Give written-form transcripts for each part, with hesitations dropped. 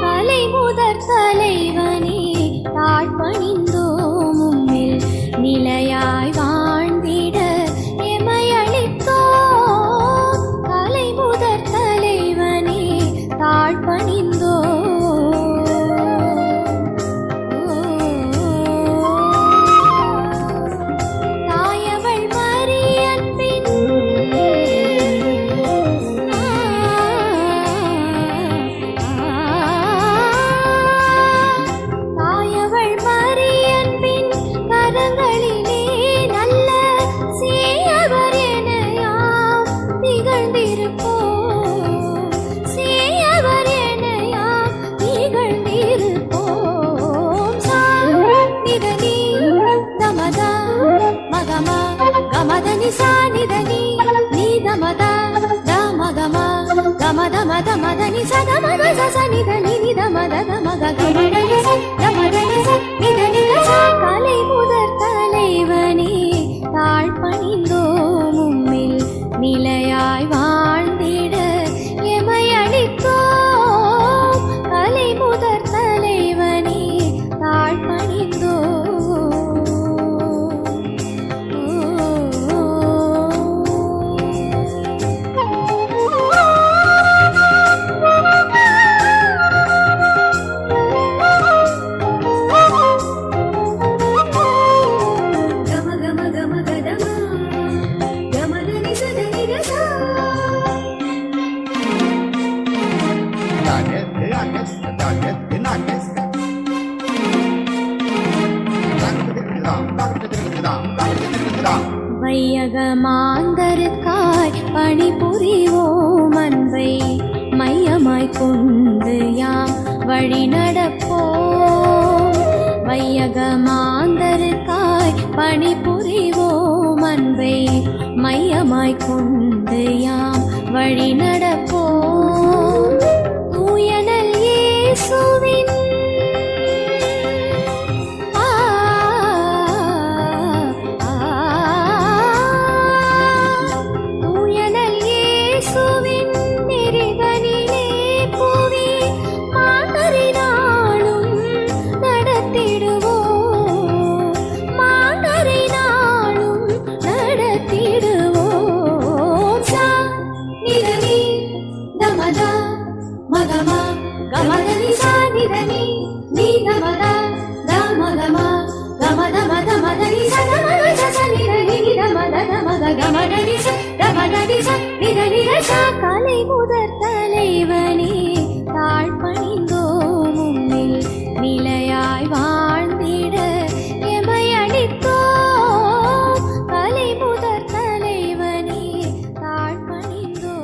கலை முதற் தலைவனே தாழ் பணிந்தோம் உம்மில் நிலையாய் வாழ்ந்திட எமையளித்தோம். கலை முதற் தலைவனே தாழ் பணிந்தோம். வையகமாந்தருக்காய் பணிபுரிவோம் அன்பை மையமாய் கொண்டு யாம் வழி நடப்போம். வையகமாந்தருக்காய் பணிபுரிவோம் அன்பை மையமாய் கொண்டு யாம் வழி நடப்போம். தூயனல் இயேசுவின் గమ గమదని సానిదని నీ గమద గమ గమ గమద మద మదని సగమద సనిదని నిదమద గమద గమదని స గమదని ச நிதனி ரசா கலை முதற் தலைவனே தாழ்பணிந்தோம் உன்னில் நிலையாய் வாழ்ந்திட எமை அளித்தோம் கலை முதற் தலைவனே தாழ்பணிந்தோம்.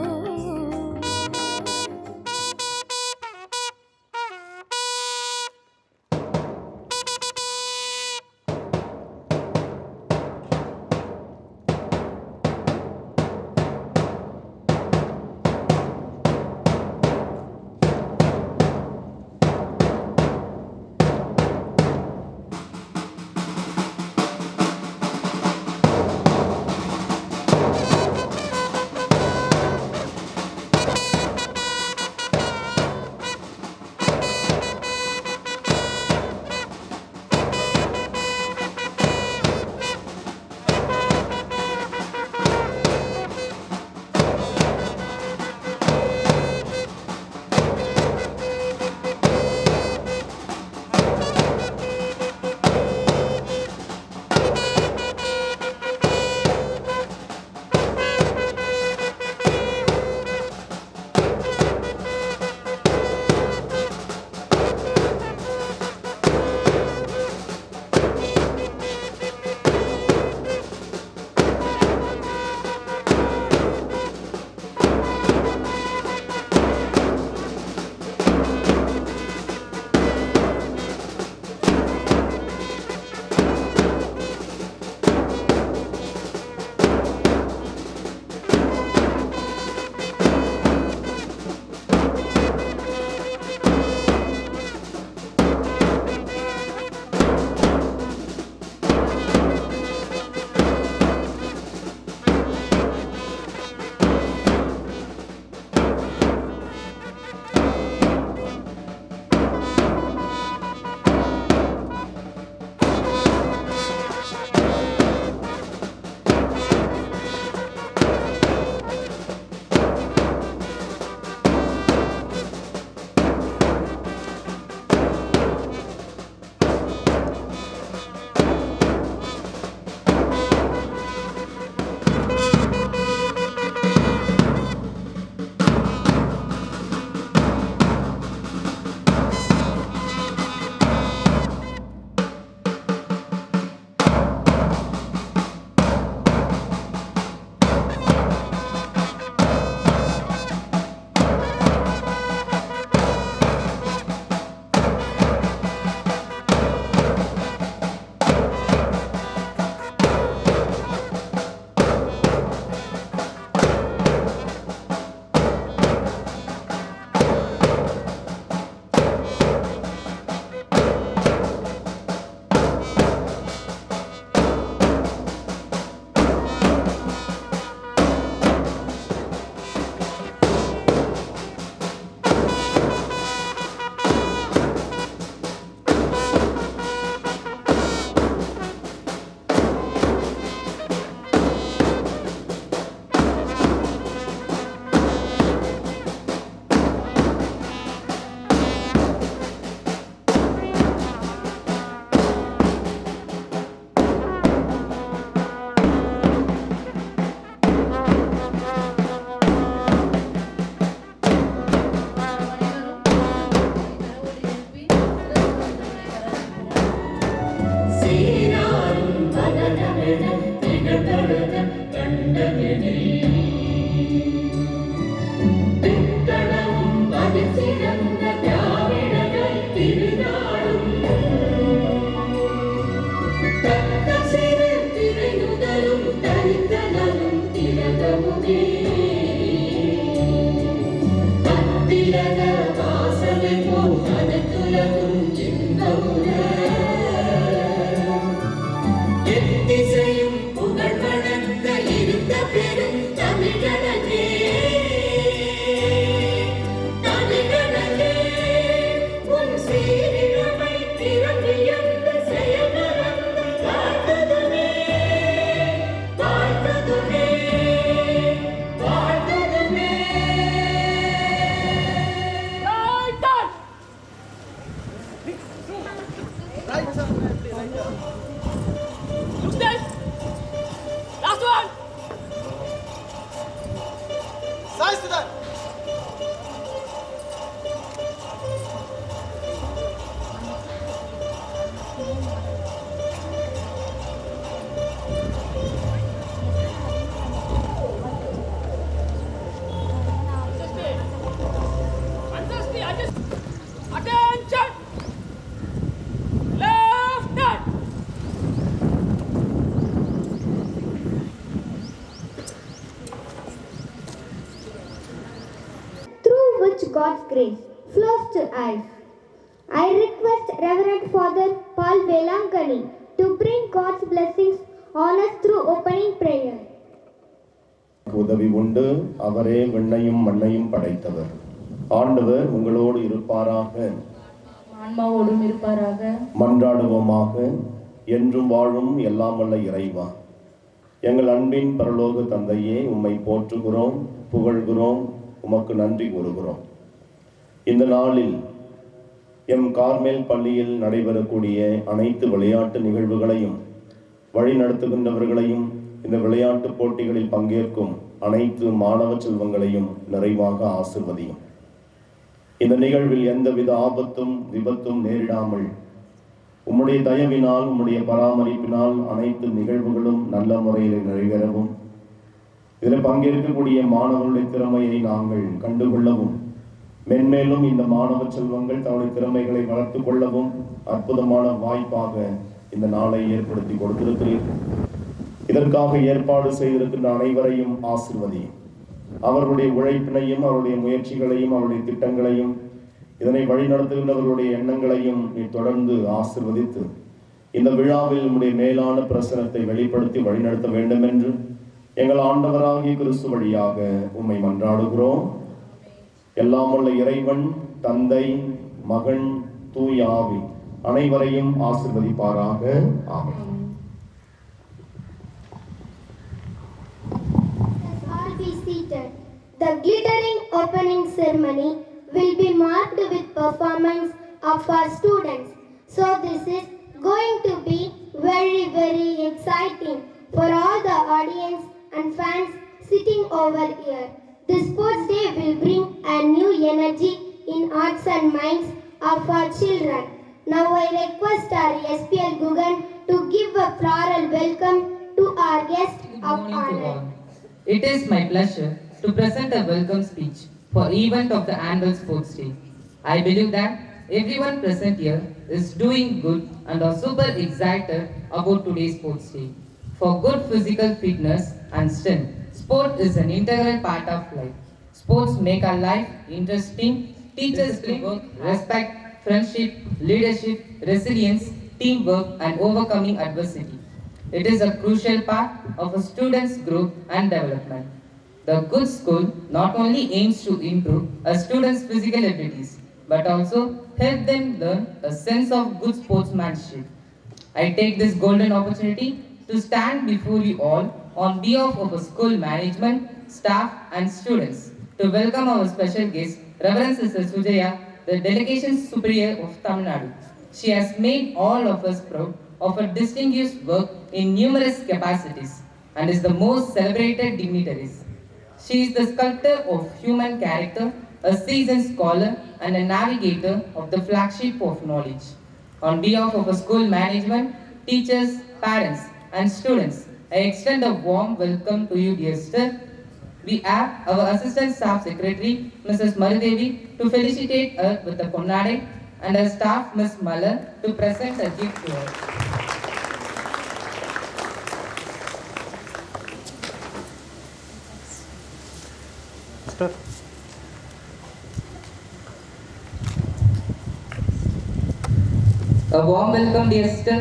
through which God's grace flows to us. I request Reverend Father Paul Velankani to bring God's blessings on us through opening prayer. உதவி உண்டு. அவரே விண்ணையும் மண்ணையும் படைத்தவர். ஆண்டவர் உங்களோடு இருப்பாராக. ஆன்மாவோடும் இருப்பாராக. மன்றாடுவோமாக. என்றும் வாழும் எல்லாம் வல்ல இறைவா, எங்கள் அன்பின் பரலோக தந்தையே, உம்மை போற்றுகிறோம், புகழ்கிறோம், உமக்கு நன்றி கூறுகிறோம். இந்த நாளில் எம் கார்மேல் பள்ளியில் நடைபெறக்கூடிய அனைத்து விளையாட்டு நிகழ்வுகளையும் வழிநடத்துகின்றவர்களையும் இந்த விளையாட்டு போட்டிகளில் பங்கேற்கும் அனைத்து மாணவ செல்வங்களையும் நிறைவாக ஆசிர்வதியும். இந்த நிகழ்வில் எந்தவித ஆபத்தும் விபத்தும் நேரிடாமல் உம்முடைய தயவினால், உம்முடைய பராமரிப்பினால் அனைத்து நிகழ்வுகளும் நல்ல முறையில் நிறைவேறவும், இதில் பங்கேற்கக்கூடிய மாணவர்களுடைய திறமையை நாங்கள் கண்டுகொள்ளவும், மென்மேலும் இந்த மாணவ செல்வங்கள் தன்னுடைய திறமைகளை வளர்த்து கொள்ளவும் அற்புதமான வாய்ப்பாக இந்த நாளை ஏற்படுத்தி கொடுத்திருக்கிறீர்கள். இதற்காக ஏற்பாடு செய்திருக்கின்ற அனைவரையும் ஆசிர்வதியும். அவர்களுடைய உழைப்பினையும், அவருடைய முயற்சிகளையும், அவருடைய திட்டங்களையும், இதனை வழிநடத்துகின்றவர்களுடைய எண்ணங்களையும் நீ தொடர்ந்து ஆசிர்வதித்து இந்த விழாவில் நம்முடைய மேலான பிரசனத்தை வெளிப்படுத்தி வழிநடத்த வேண்டும் என்று எங்கள் ஆண்டவராகிய கிறிஸ்து வழியாக உம்மை மன்றாடுகிறோம். எல்லாம் உள்ள இறைவன், தந்தை, மகன், தூய ஆவி அனைவரையும் ஆசிர்வதிப்பாராக. ஆமென். All be seated. The glittering opening ceremony will be marked with performance of our students. So this is going to be very, very exciting for all the audience and fans sitting over here. This sports day will bring a new energy in hearts and minds of our children. Now I request our SPL Gugan to give a floral welcome to our guest of honor. It is my pleasure to present a welcome speech for event of the annual sports day. I believe that everyone present here is doing good and are super excited about today's sports day. For good physical fitness and strength, sport is an integral part of life. Sports make our life interesting, teach us to work, respect, friendship, leadership, resilience, teamwork, and overcoming adversity. It is a crucial part of a student's growth and development. The good school not only aims to improve a student's physical abilities, but also help them learn a sense of good sportsmanship. I take this golden opportunity to stand before you all on behalf of the school management, staff, and students to welcome our special guest, Reverend Sister Sujaya, the Delegation Superior of Tamil Nadu. She has made all of us proud of her distinguished work in numerous capacities and is the most celebrated dignitaries. She is the sculptor of human character, a seasoned scholar, and a navigator of the flagship of knowledge. On behalf of the school management, teachers, parents, and students, I extend a warm welcome to you, dear sister. We have our Assistant Staff Secretary, Mrs. Maridevi, to felicitate her with the Ponnade, and our staff, Ms. Malar, to present a gift to her. A warm welcome, dear sister.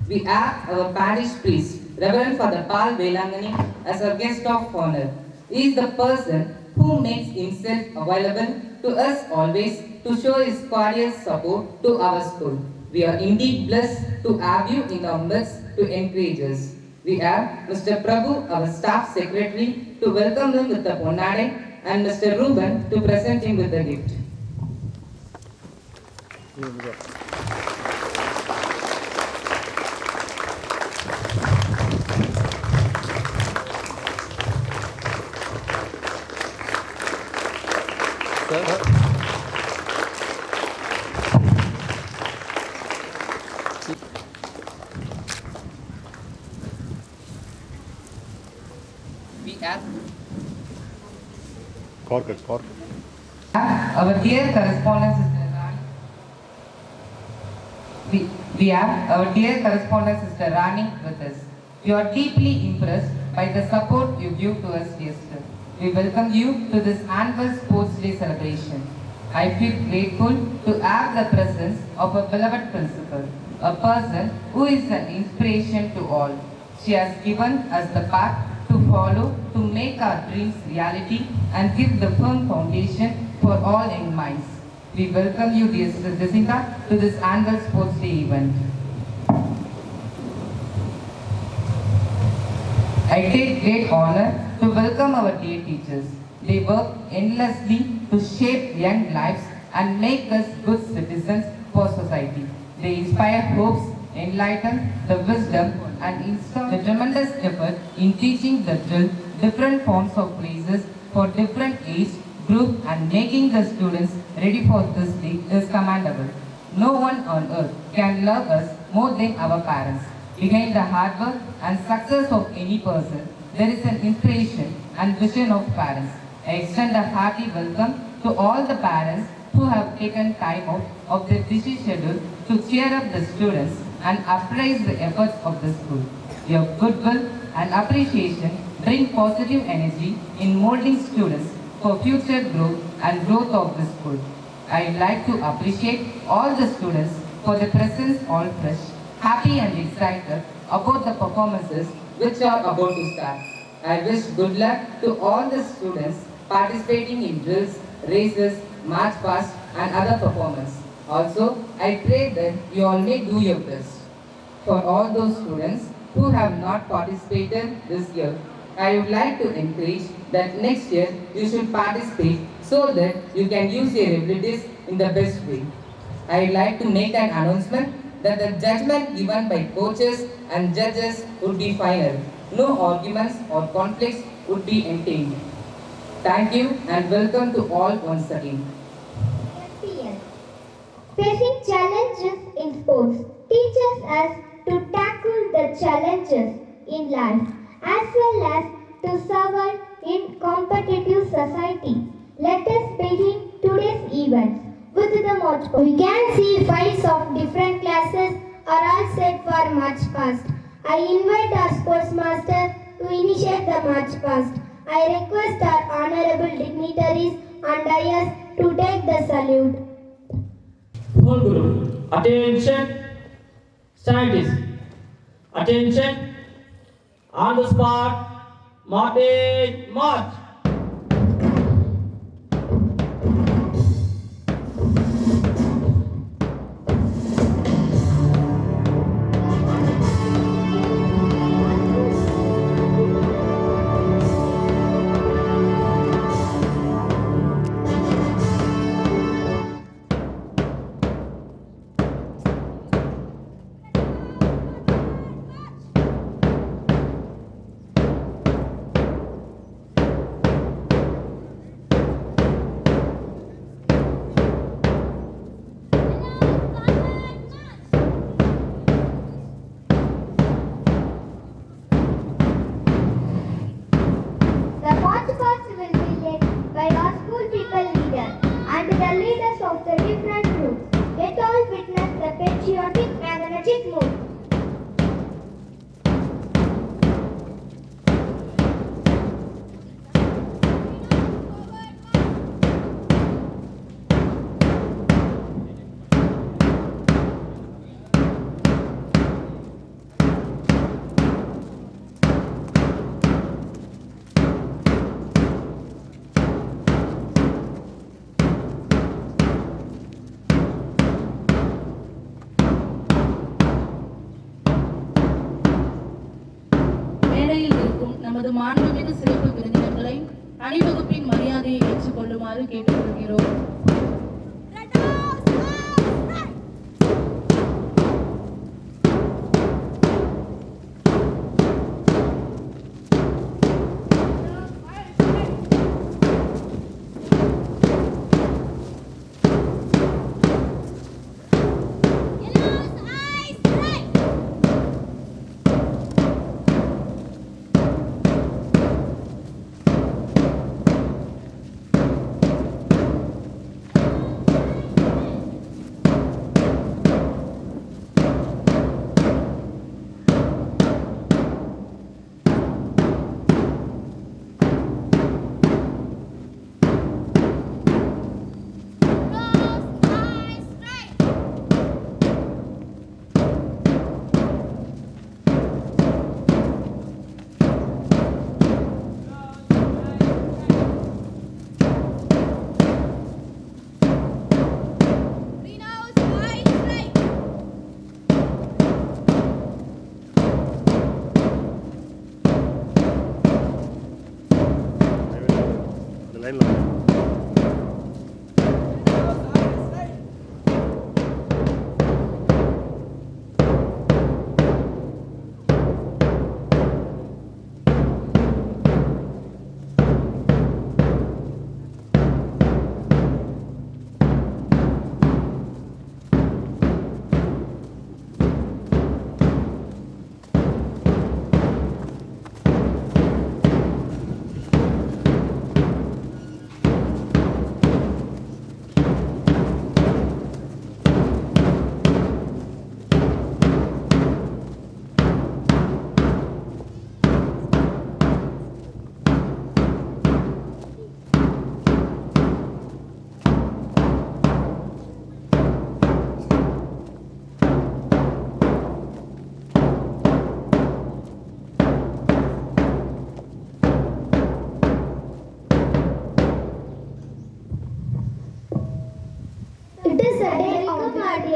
We have our parish priest, Reverend Father Paul Velangani, as our guest of honor. He is the person who makes himself available to us always to show his cordial support to our school. We are indeed blessed to have you in our midst to encourage us. We have Mr. Prabhu, our staff secretary, to welcome him with the Ponnade, and Mr. Ruben to present him with the gift. We have Corker. our dear correspondent sister Rani. We have our dear correspondent sister Rani with us. We are deeply impressed by the support you give to us, dear sister. We welcome you to this annual Sports Day celebration. I feel grateful to have the presence of a beloved principal, a person who is an inspiration to all. She has given us the path to follow to make our dreams reality and give the firm foundation for all young minds. We welcome you, dear Sister Jacinta, to this annual Sports Day event. I take great honor to welcome our dear teachers. They work endlessly to shape young lives and make us good citizens for society. They inspire hopes, enlighten the wisdom, and install the tremendous effort in teaching the drill different forms of places for different age group and making the students ready for this day is commendable. No one on earth can love us more than our parents. Behind the hard work and success of any person, there is an inspiration and vision of parents. I extend a hearty welcome to all the parents who have taken time out of their busy schedule to cheer up the students and appraise the efforts of the school. Your goodwill and appreciation bring positive energy in molding students for future growth and growth of the school. I would like to appreciate all the students for their presence all fresh, happy and excited about the performances which are about to start. I wish good luck to all the students participating in drills, races, march past and other performances. Also, I pray that you all may do your best. For all those students who have not participated this year, I would like to encourage that next year you should participate so that you can use your abilities in the best way. I would like to make an announcement that the judgment given by coaches and judges would be final. No arguments or conflicts would be entailed. Thank you and welcome to all once again. Facing challenges in sports teaches us to tackle the challenges in life as well as to survive in competitive society. Let us begin today's event with the march past. We can see files of different classes are all set for march past. I invite our sports master to initiate the march past. I request our honorable dignitaries and dais to take the salute. Whole group, attention, scientists, attention, on the spot, march, march. நமது மாண்புமிகு சிறப்பு விருந்தினர்களை அணிவகுப்பின் மரியாதையை ஏற்றுக்கொள்ளுமாறு கேட்டுக்கொள்கிறோம்.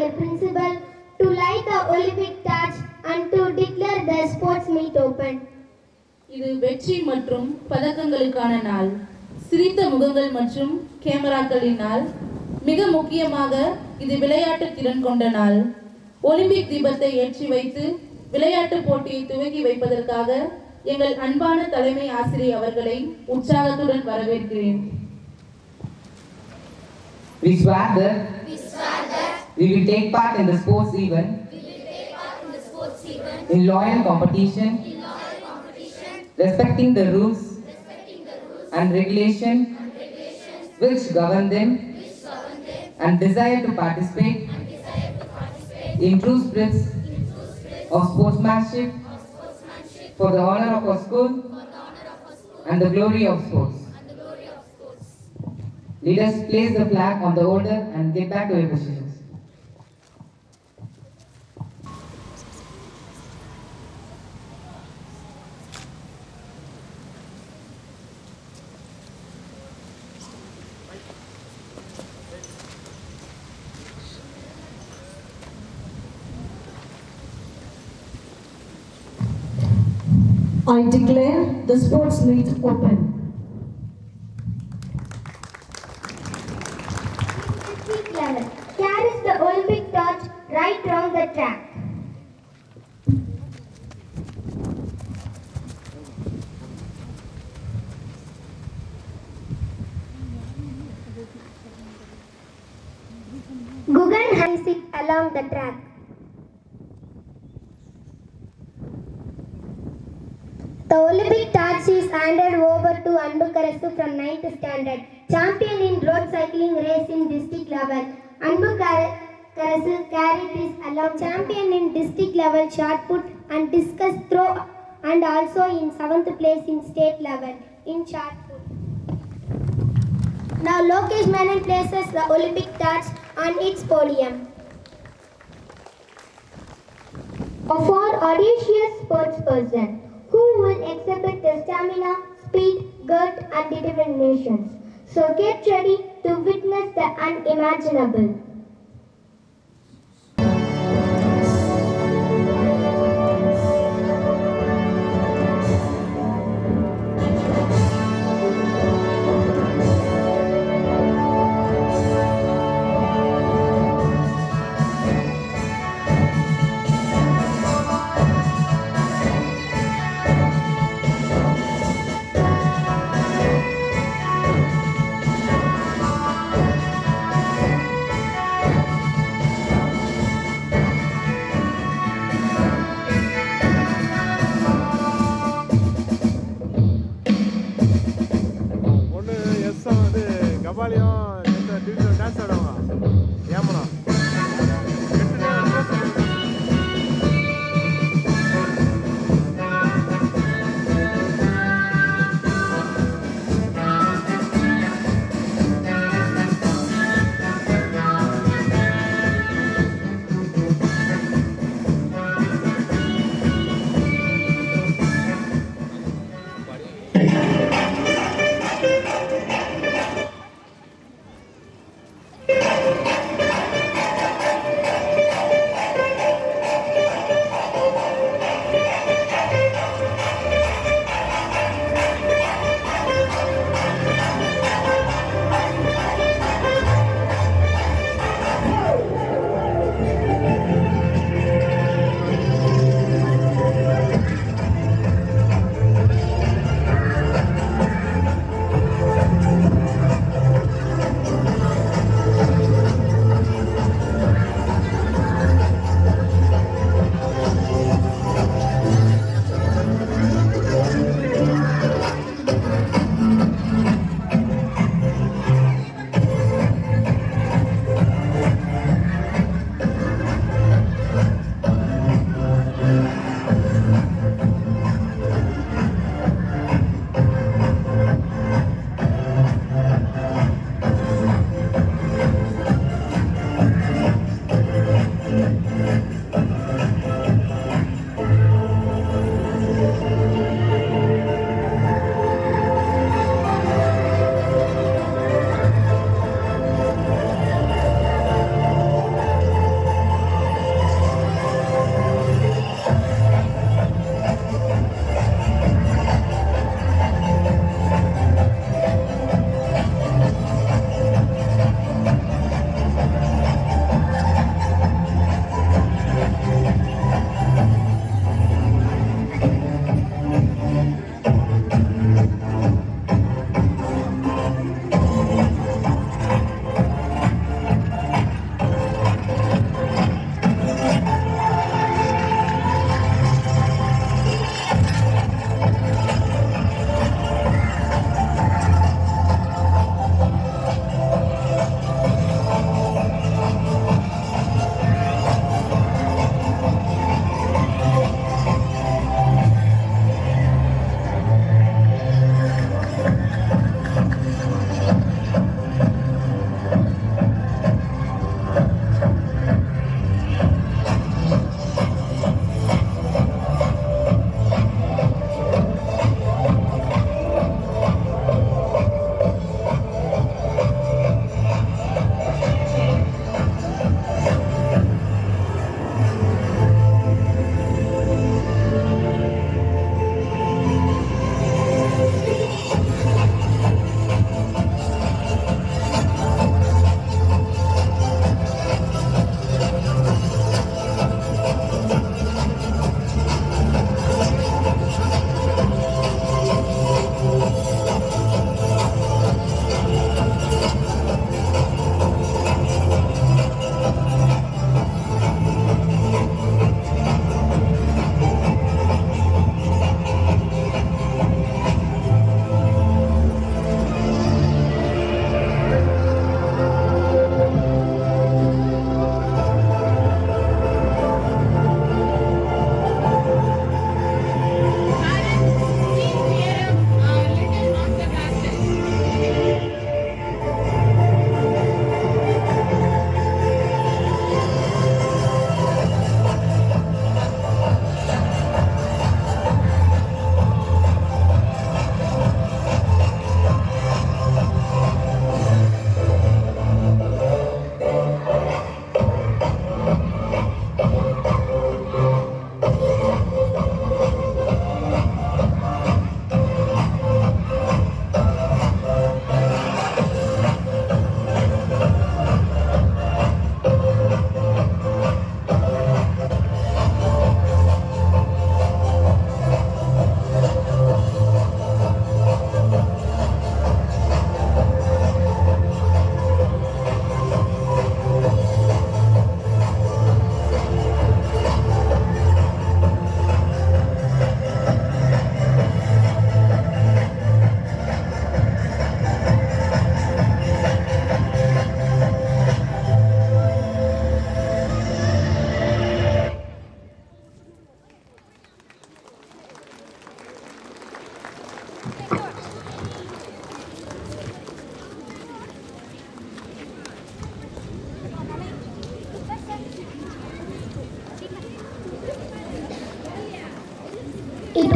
their principal to light the Olympic torch and to declare the sports meet open. இது வெற்றி மற்றும் பதக்கங்களுக்கான நாள், சிரித்த முகங்கள் மற்றும் கேமராக்களின் நாள். மிக முக்கியமாக இது விளையாட்டு திறன் கொண்ட நாள். ஒலிம்பிக் தீபத்தை ஏற்றி வைத்து விளையாட்டு போட்டியை துவக்கி வைப்பதற்காக எங்கள் அன்பான தலைமை ஆசிரியர் அவர்களை உற்சாகத்துடன் வரவேற்கிறேன். We swear that we will take part in the sports event in loyal competition, respecting the rules and regulation which govern them, and desire to participate in true spirits of sportsmanship for the honor of our school and the glory of sports. Let us place the flag on the order and get back to your positions. I declare the sports meet open. District level carries the Olympic torch right round the track. Guggenheim sit along the track. The Olympic torch is handed over to Anbu Karasu from 9th standard, champion in road cycling race in district level. Anbu Karasu carried this along, champion in district level shot put and discus throw, and also in 7th place in state level in shot put. Now Lokesh Menon places the Olympic torch on its podium. For audacious sportsperson who will exhibit their stamina, speed, grit and determination. So get ready to witness the unimaginable. கபாலியும் இந்த division dance ஆடுவாங்க ஏமனா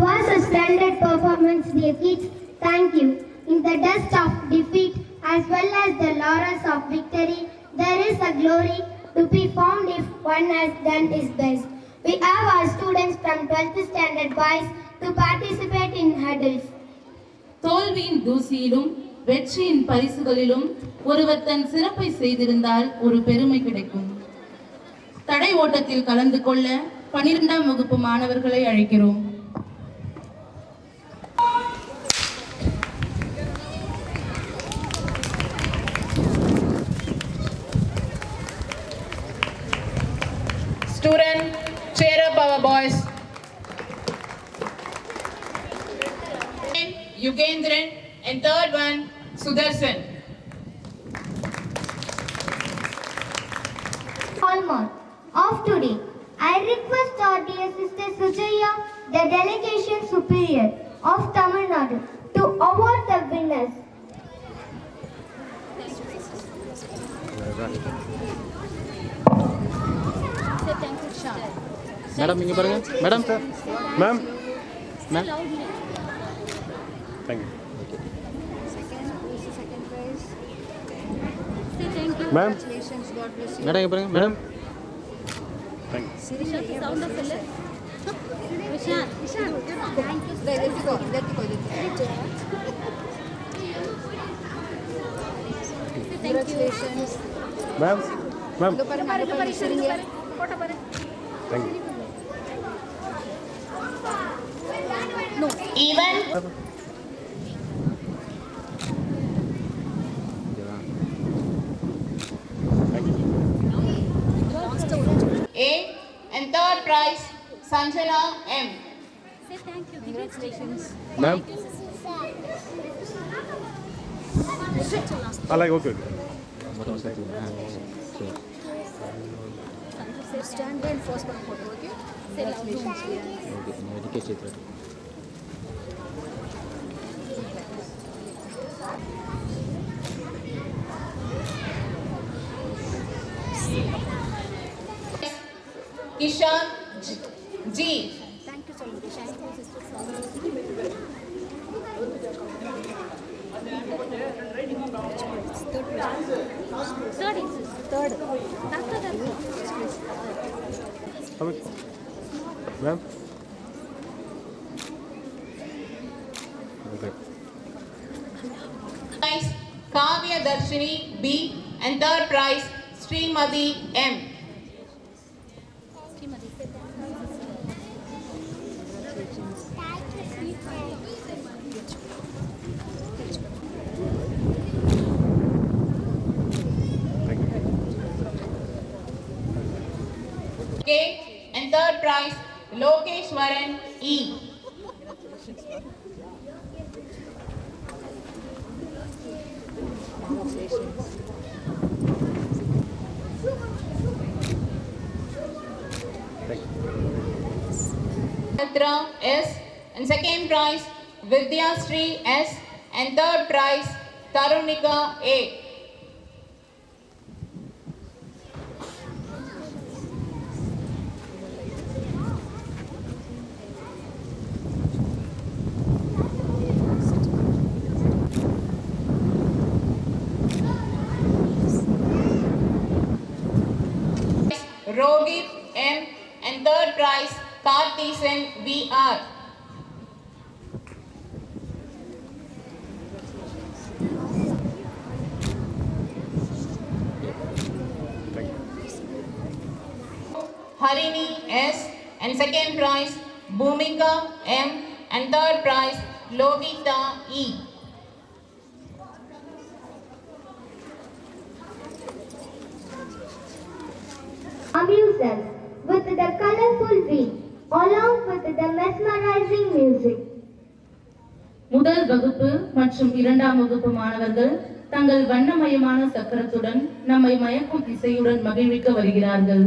was a splendid performance, dear kids. Thank you. In the dust of defeat as well as the laurels of victory, there is a glory to be found if one has done his best. We have our students from 12th standard boys to participate in hurdles. தோல்வியின் தூசியிலும் வெற்றியின் பரிசுகளிலும் ஒருவர் தன் சிறப்பை செய்திருந்தால் ஒரு பெருமை கிடைக்கும். தடை ஓட்டத்தில் கலந்து கொள்ள 12ஆம் வகுப்பு மாணவர்களை அழைக்கிறோம். Student, cheer up our boys. Yugendran and third one, Sudarshan. Hallmark of today. I request our dear sister Sujaya, the delegation superior of Tamil Nadu, to award the winners. Madam இங்கே பாருங்க madam ma'am ma'am thank you ma'am madam இங்கே பாருங்க madam ma'am ma'am thank you Even A and third prize, Sanjana M. Say thank you. Congratulations. Ma'am అలాగే okay Stand and first one photo, okay? Say loud. Kishan G. Thank you so much. Thank you, sister. Third. After that. Ma'am okay Prize, Kavya Darshini B and third prize, Srimati M. K and third prize, Lokeshwaran E. Mitra S and second prize, Vidya Sri S and third prize, Tarunika A. Rohit M and third prize, Karthisan VR. Harini S and second prize, Bhumika M and third prize, Lovita E. Amuse us with the colorful wheel along with the mesmerizing music. முதல் வகுப்பு மற்றும் 2ஆம் வகுப்பு மாணவர்கள் தங்கள் வண்ணமயமான சக்கரத்துடன் நம்மை மயக்கும் இசையுடன் மகிழ்விக்க வருகிறார்கள்.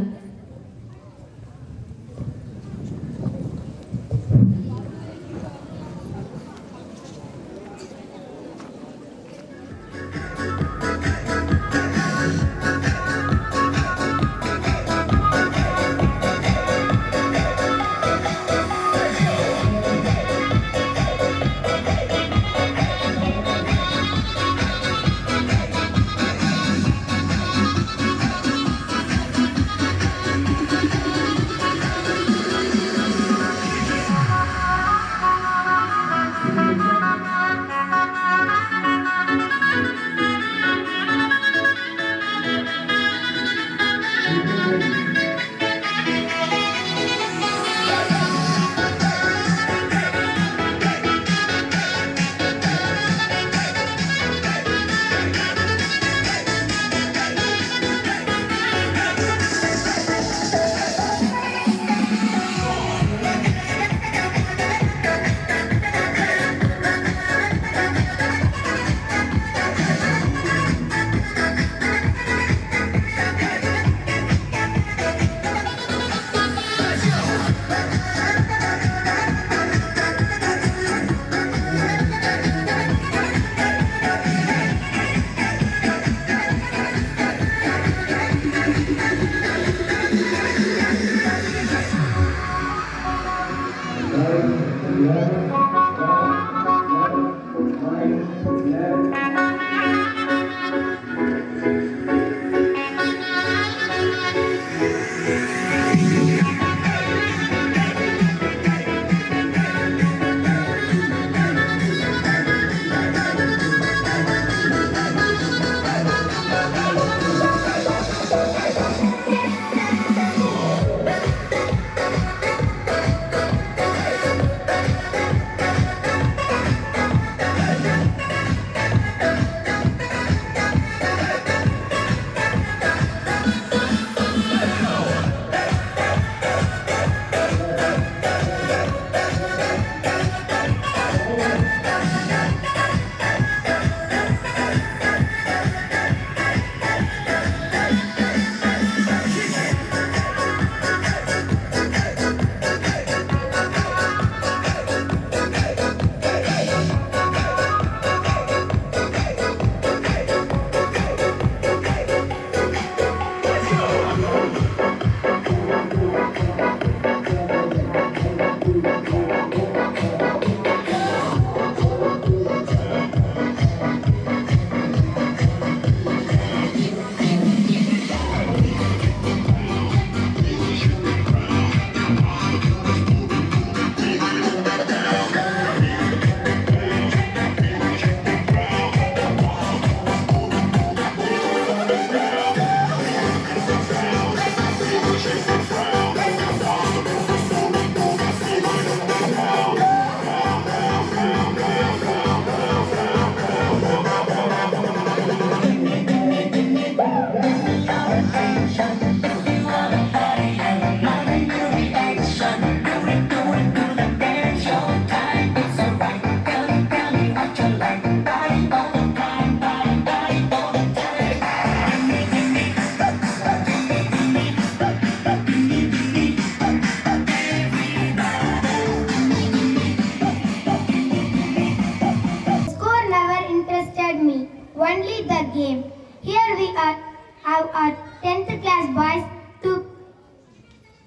have our 10th class boys to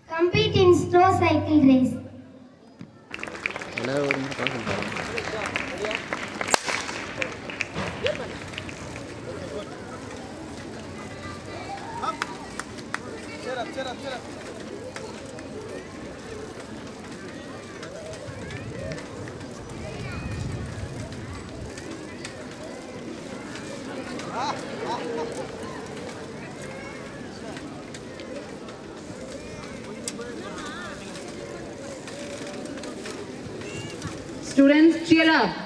compete in snow cycle race. Students, cheer up.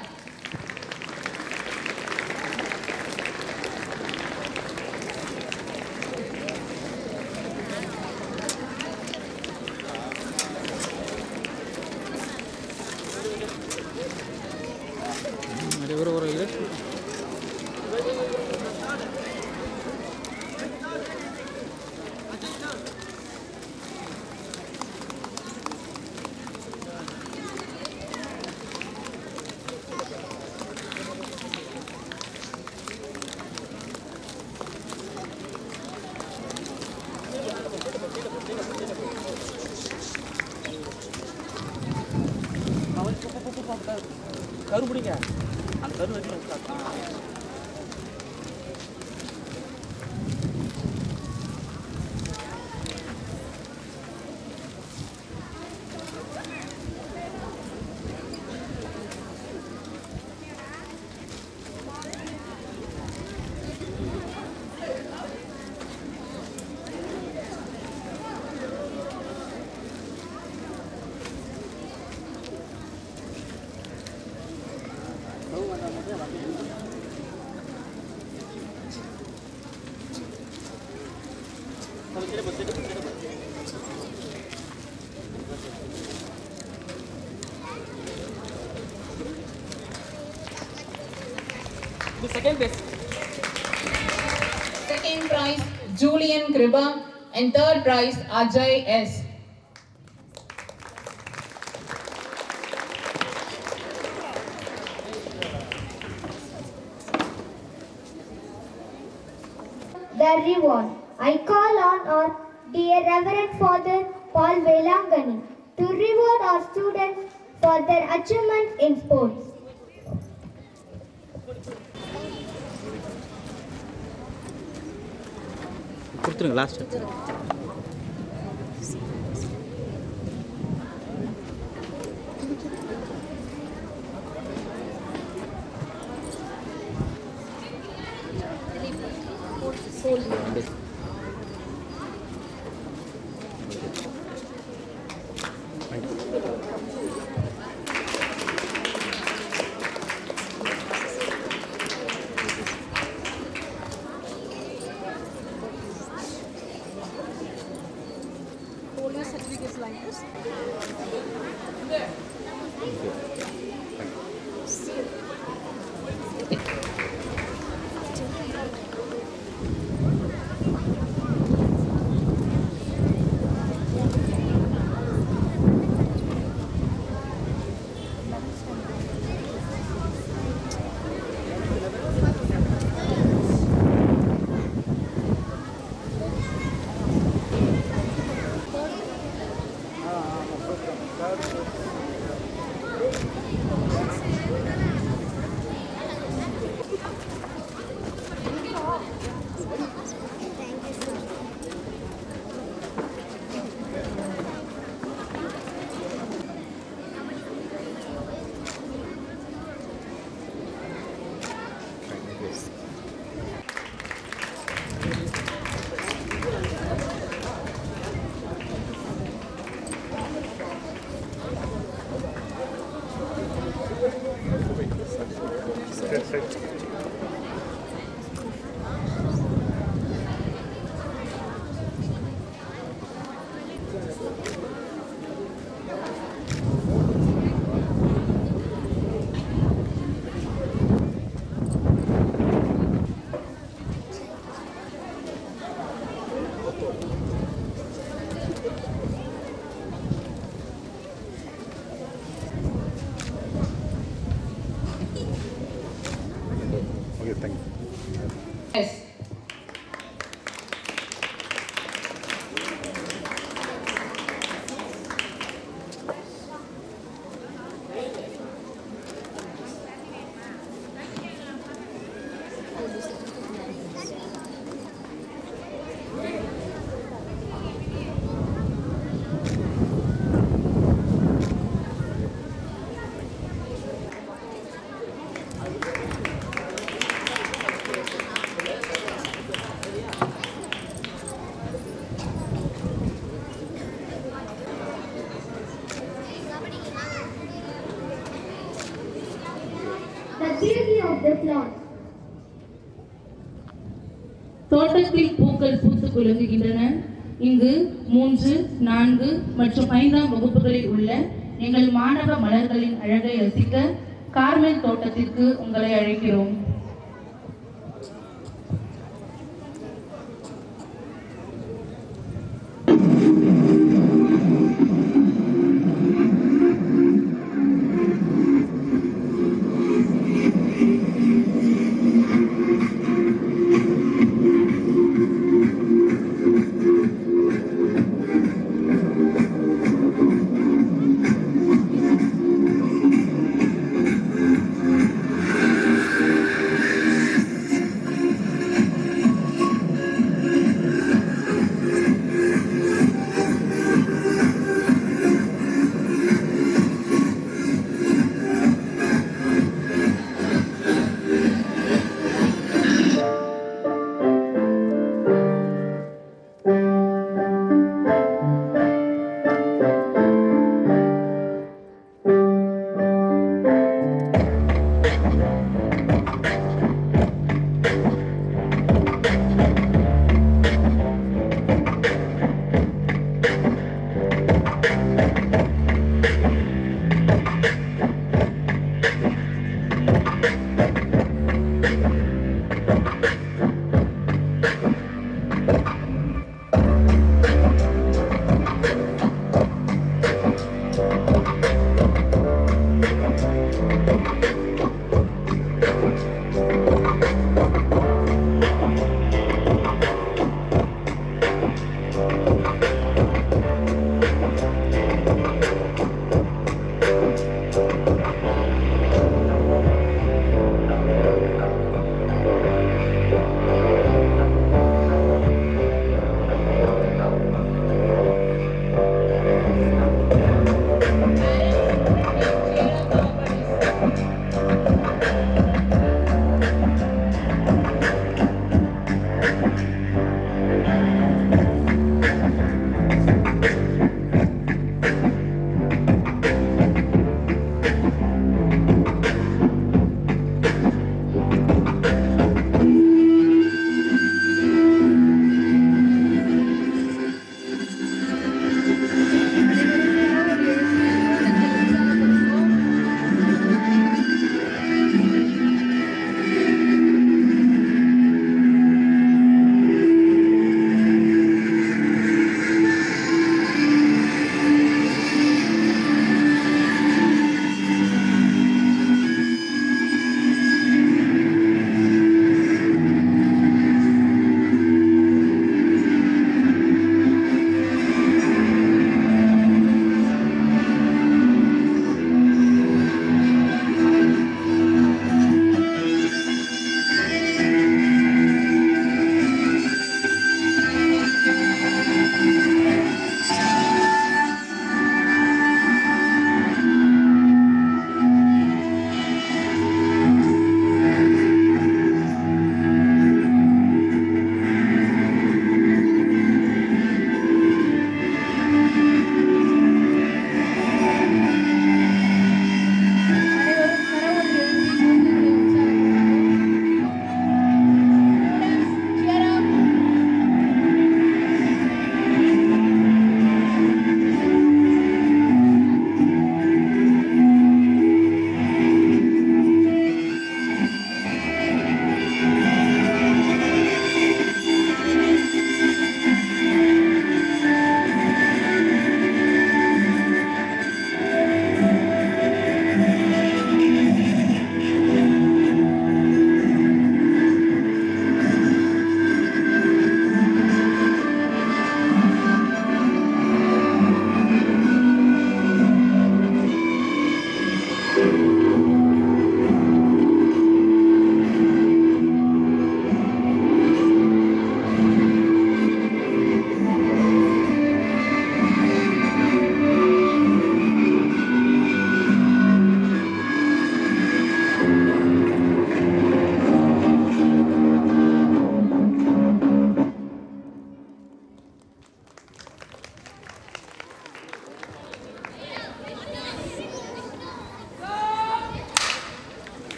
Second place. Second prize, Julian Kriba, and third prize, Ajay S. The reward. I call on our dear Reverend Father Paul Velangani to reward our students for their achievements in sports. கொடுத்துருங்க last the plant. தோட்டத்தில் பூக்கள் பூத்து குலுங்குகின்றன. இங்கு 3, 4 மற்றும் 5ஆம் வகுப்புகளில் உள்ள எங்கள் மாணவ மலர்களின் அழகை ரசிக்க கார்மெல் தோட்டத்திற்கு உங்களை அழைக்கிறோம்.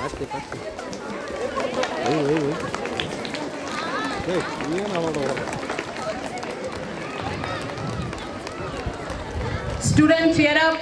காட்டு காட்டு வை வை வை ஏய் ஏன் அவனோட Students, cheer up.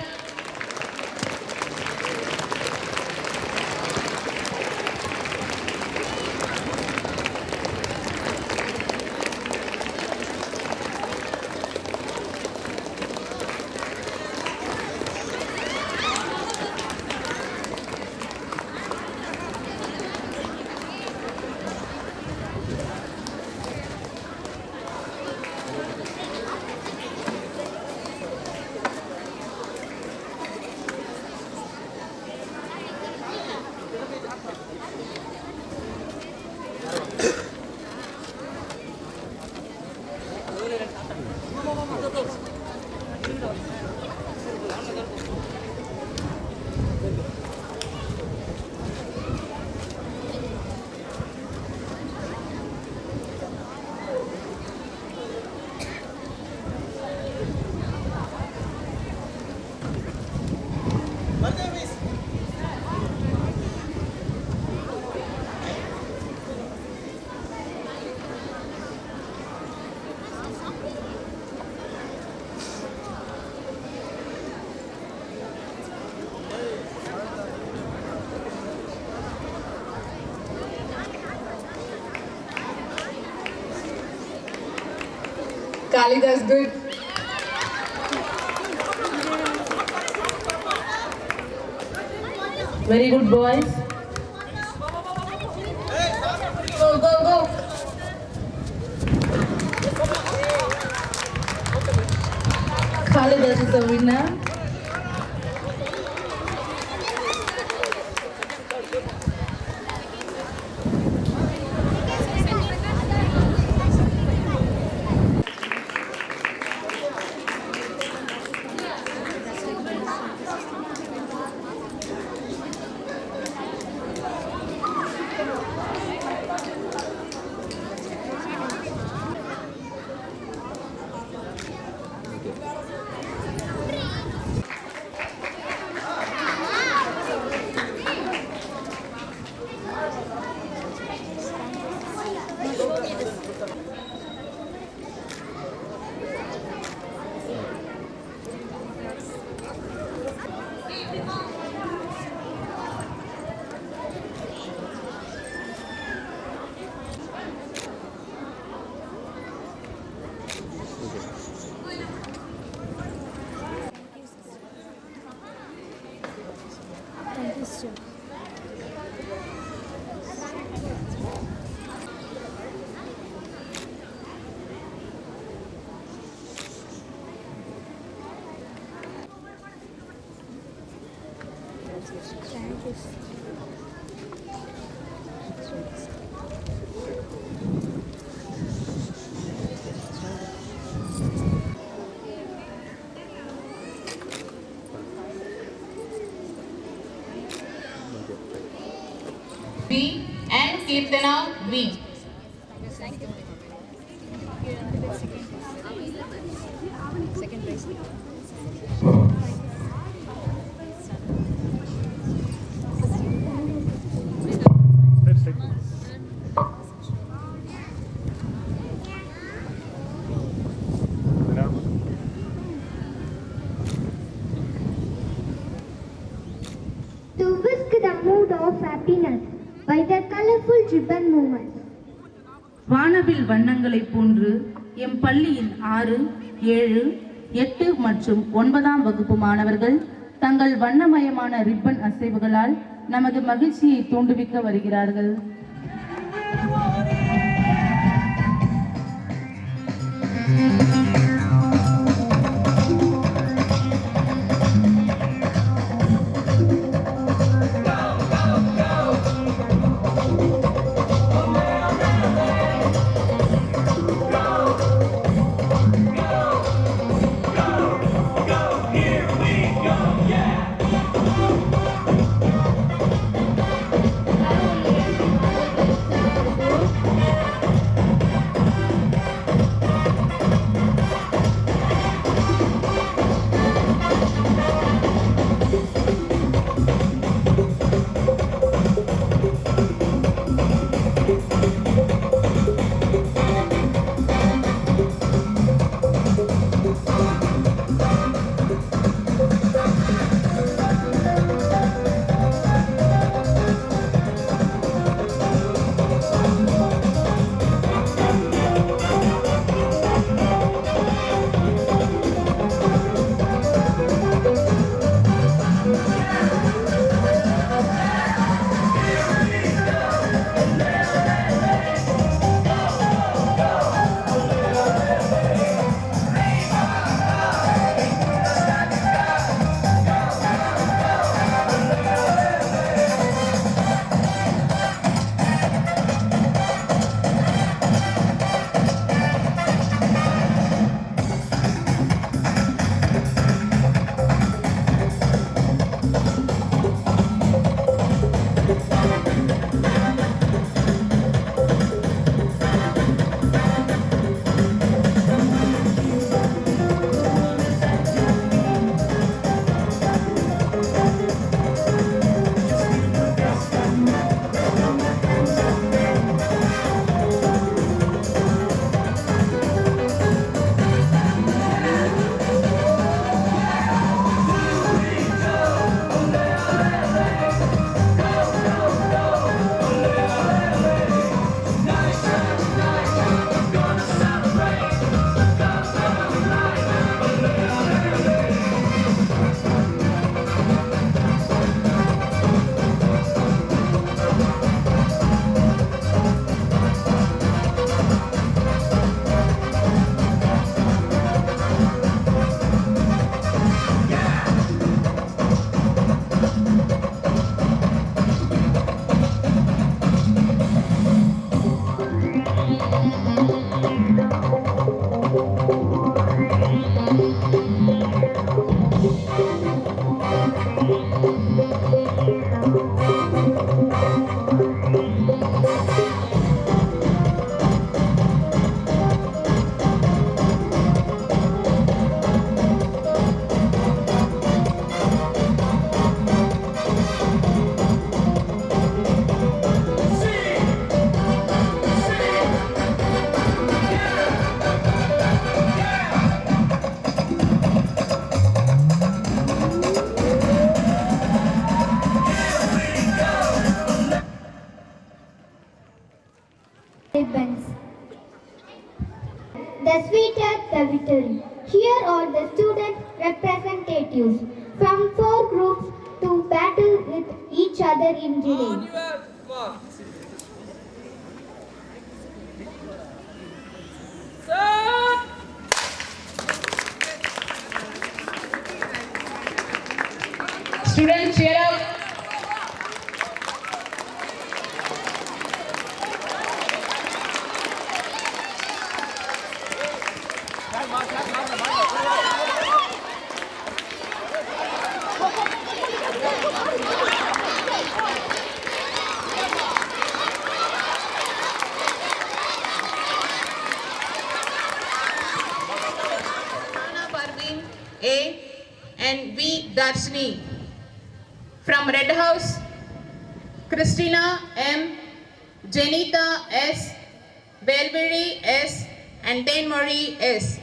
Kalidas good. Very good, boys. Go, go, go. Kalidas is the winner. B and Kirtana V. To whisk the mood of happiness by the colorful ribbon movement. வானவில் வண்ணங்களைப் போன்று எம் பள்ளியின் 6, 7, 8 மற்றும் 9ஆம் வகுப்பு மாணவர்கள் தங்கள் வண்ணமயமான ரிப்பன் அசைவுகளால் நமது மகிழ்ச்சியை தூண்டுவிக்க வருகிறார்கள். the sweeter the victory. Here are the student representatives from 4 groups to battle with each other in relay. Students, cheer up. Parveen A and V Darshini. From Red House, Christina M, Janita S, Belviri S, and Denmori S.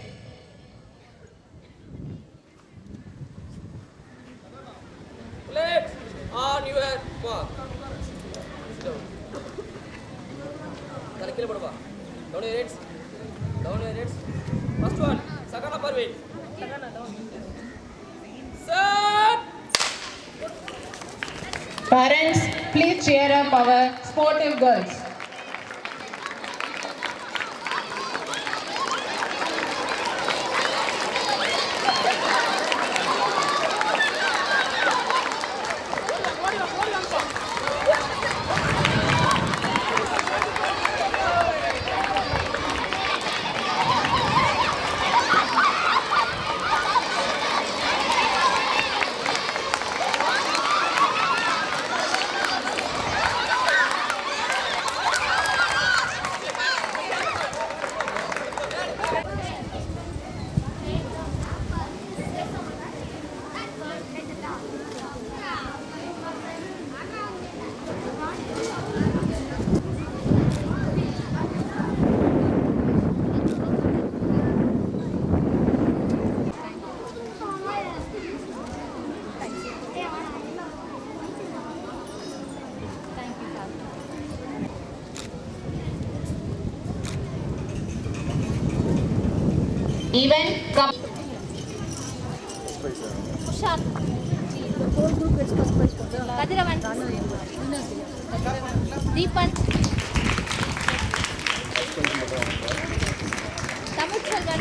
Let's on your mark. Down your heads. Down your heads. First one, Sakana Parveen. Set. Parents, please cheer up our sportive girls. Even come. Deepan. Tamutchandran.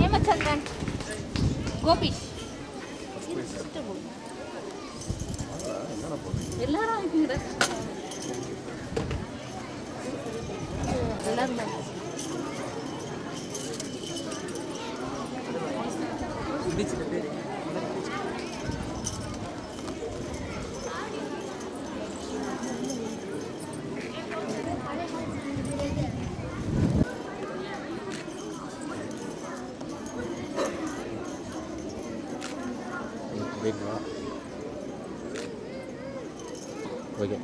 Hemachandran. Gopi. Okay.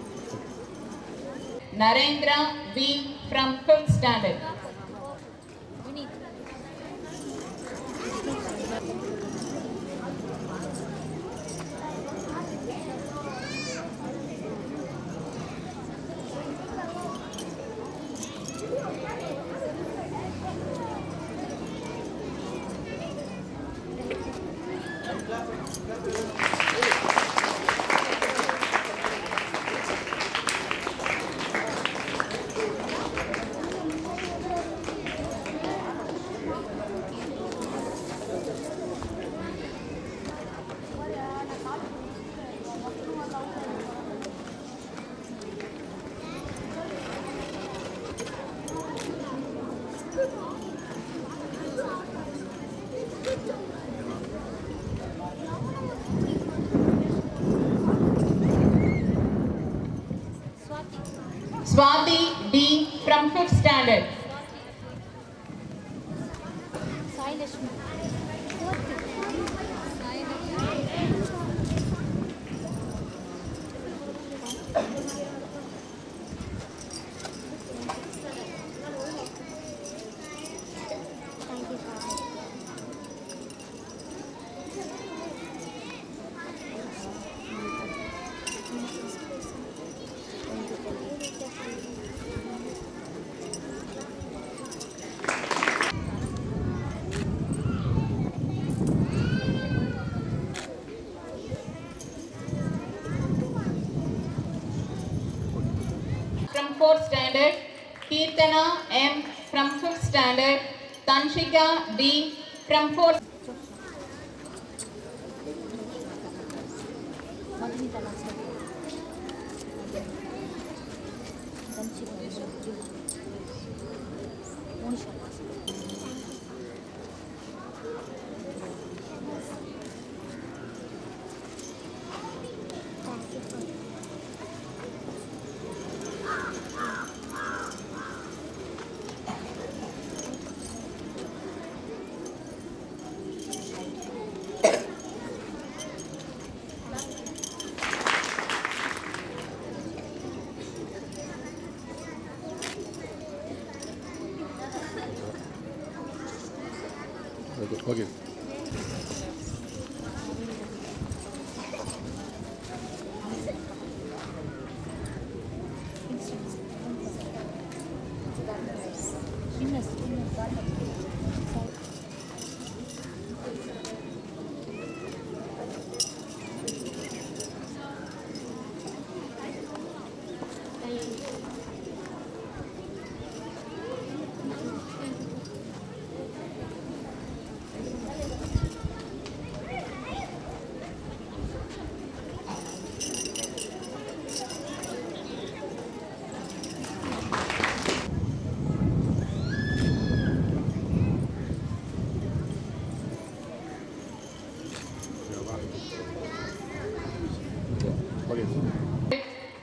Narendra V from 5th standard. Swati D from 5th standard. 4th standard, Kirtana M from 5th standard, Tanshika D from 4th. Okay.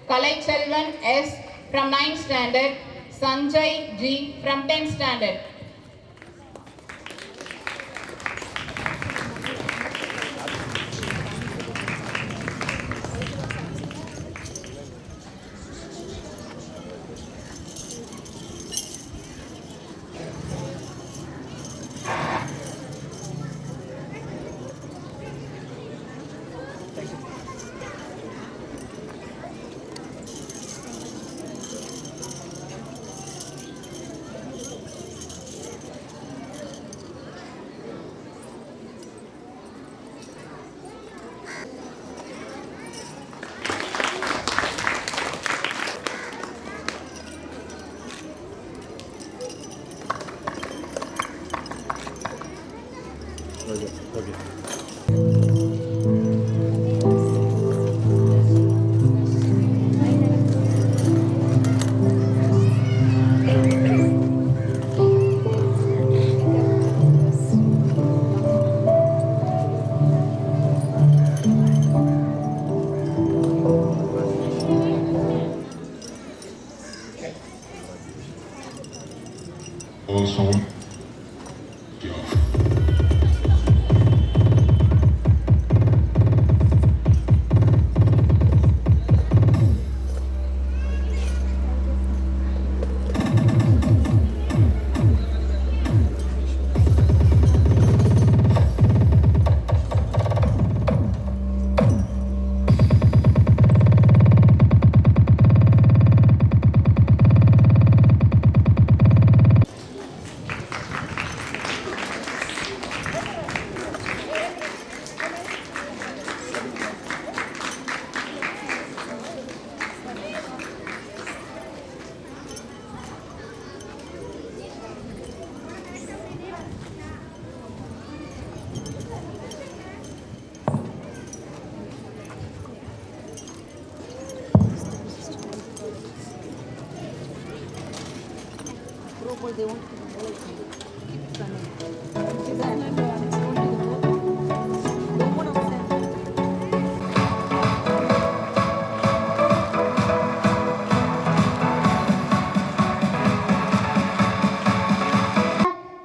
Kalai Chelvan S from 9th standard, Sanjay G from 10th standard.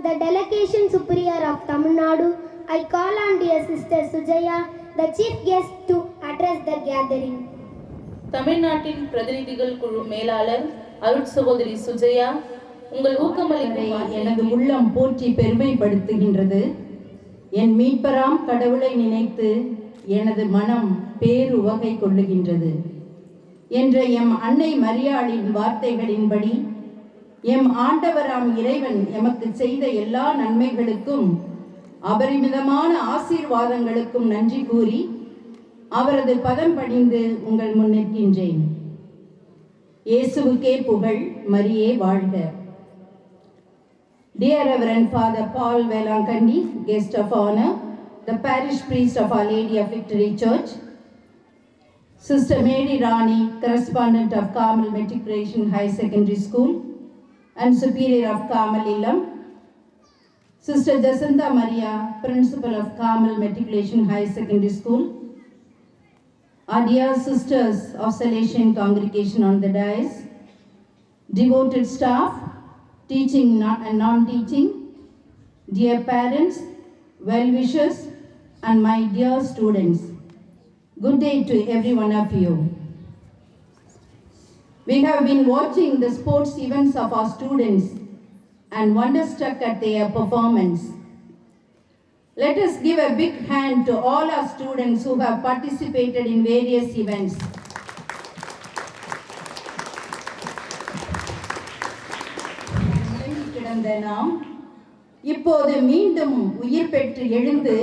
The Delegation Superior of Tamil Nadu, I call on dear Sister Sujaya, the chief guest, to address the gathering. தமிழ்நாட்டின் பிரதிநிதிகள் குழு மேலாளர் அருட் சகோதரி சுஜயா, உங்கள் ஊக்கமளிக்கும் எனது உள்ளம் போற்றி பெருமைப்படுத்துகின்றது. என் மீட்பராம் கடவுளை நினைத்து எனது மனம் பேருவகை கொள்ளுகின்றது என்ற எம் அன்னை மரியாளின் வார்த்தைகளின்படி எம் ஆண்டவராம் இறைவன் எமக்கு செய்த எல்லா நன்மைகளுக்கும் அபரிமிதமான ஆசீர்வாதங்களுக்கும் நன்றி கூறி அவரது பதம் பணிந்து உங்கள் முன் நிற்கின்றேன். இயேசுவுக்கே புகழ், மரியே வாழ்க. Dear Reverend Father Paul Velankandi, guest of honor, the parish priest of Our Lady of Victory Church, Sister Mary Rani, correspondent of Carmel Matriculation High Secondary School and superior of Carmel Illam, Sister Jacinta Maria, principal of Carmel Matriculation High Secondary School, our dear sisters of Salesian congregation on the dais, devoted staff, teaching and non-teaching, dear parents, well-wishers, and my dear students. Good day to every one of you. We have been watching the sports events of our students and wonderstruck at their performance. Let us give a big hand to all our students who have participated in various events. கிடந்த நாம் இப்போது மீண்டும் உயிர் பெற்று எழுந்து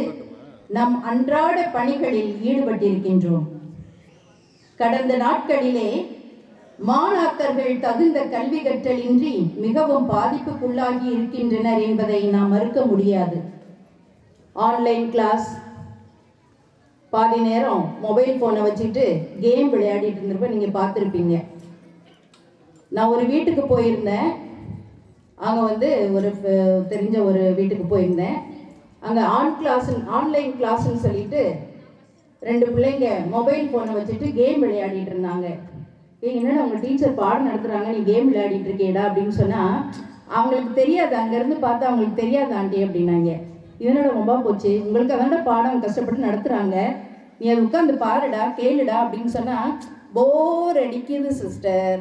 நம் அன்றாட பணிகளில் ஈடுபட்டிருக்கின்றோம். கடந்த நாட்களிலே மாணாக்கர்கள் தகுந்த கல்வி கற்றலின்றி மிகவும் பாதிப்புக்குள்ளாகி இருக்கின்றனர் என்பதை நாம் மறுக்க முடியாது. ஆன்லைன் கிளாஸ், பாதி நேரம் மொபைல் ஃபோனை வச்சுட்டு கேம் விளையாடிட்டு இருந்திருப்ப நீங்கள் பார்த்துருப்பீங்க. நான் ஒரு வீட்டுக்கு போயிருந்தேன். அங்கே ஒரு தெரிஞ்ச ஒரு வீட்டுக்கு போயிருந்தேன். அங்கே ஆன்லைன் கிளாஸ்ன்னு சொல்லிட்டு 2 பிள்ளைங்க மொபைல் ஃபோனை வச்சுட்டு கேம் விளையாடிட்டு இருந்தாங்க. என்னடா அவங்க டீச்சர் பாடம் நடத்துகிறாங்க, நீ கேம் விளையாடிட்டு இருக்கேடா அப்படின்னு சொன்னால் அவங்களுக்கு தெரியாது. அங்கேருந்து பார்த்தா அவங்களுக்கு தெரியாது ஆண்டி அப்படின்னாங்க. இதனோட ரொம்ப போச்சு, உங்களுக்கு அதான்டா பாடம் கஷ்டப்பட்டு நடத்துகிறாங்க, நீ அதை உட்காந்து பாருடா கேளுடா அப்படின்னு சொன்னால் போர் அடிக்குது சிஸ்டர்.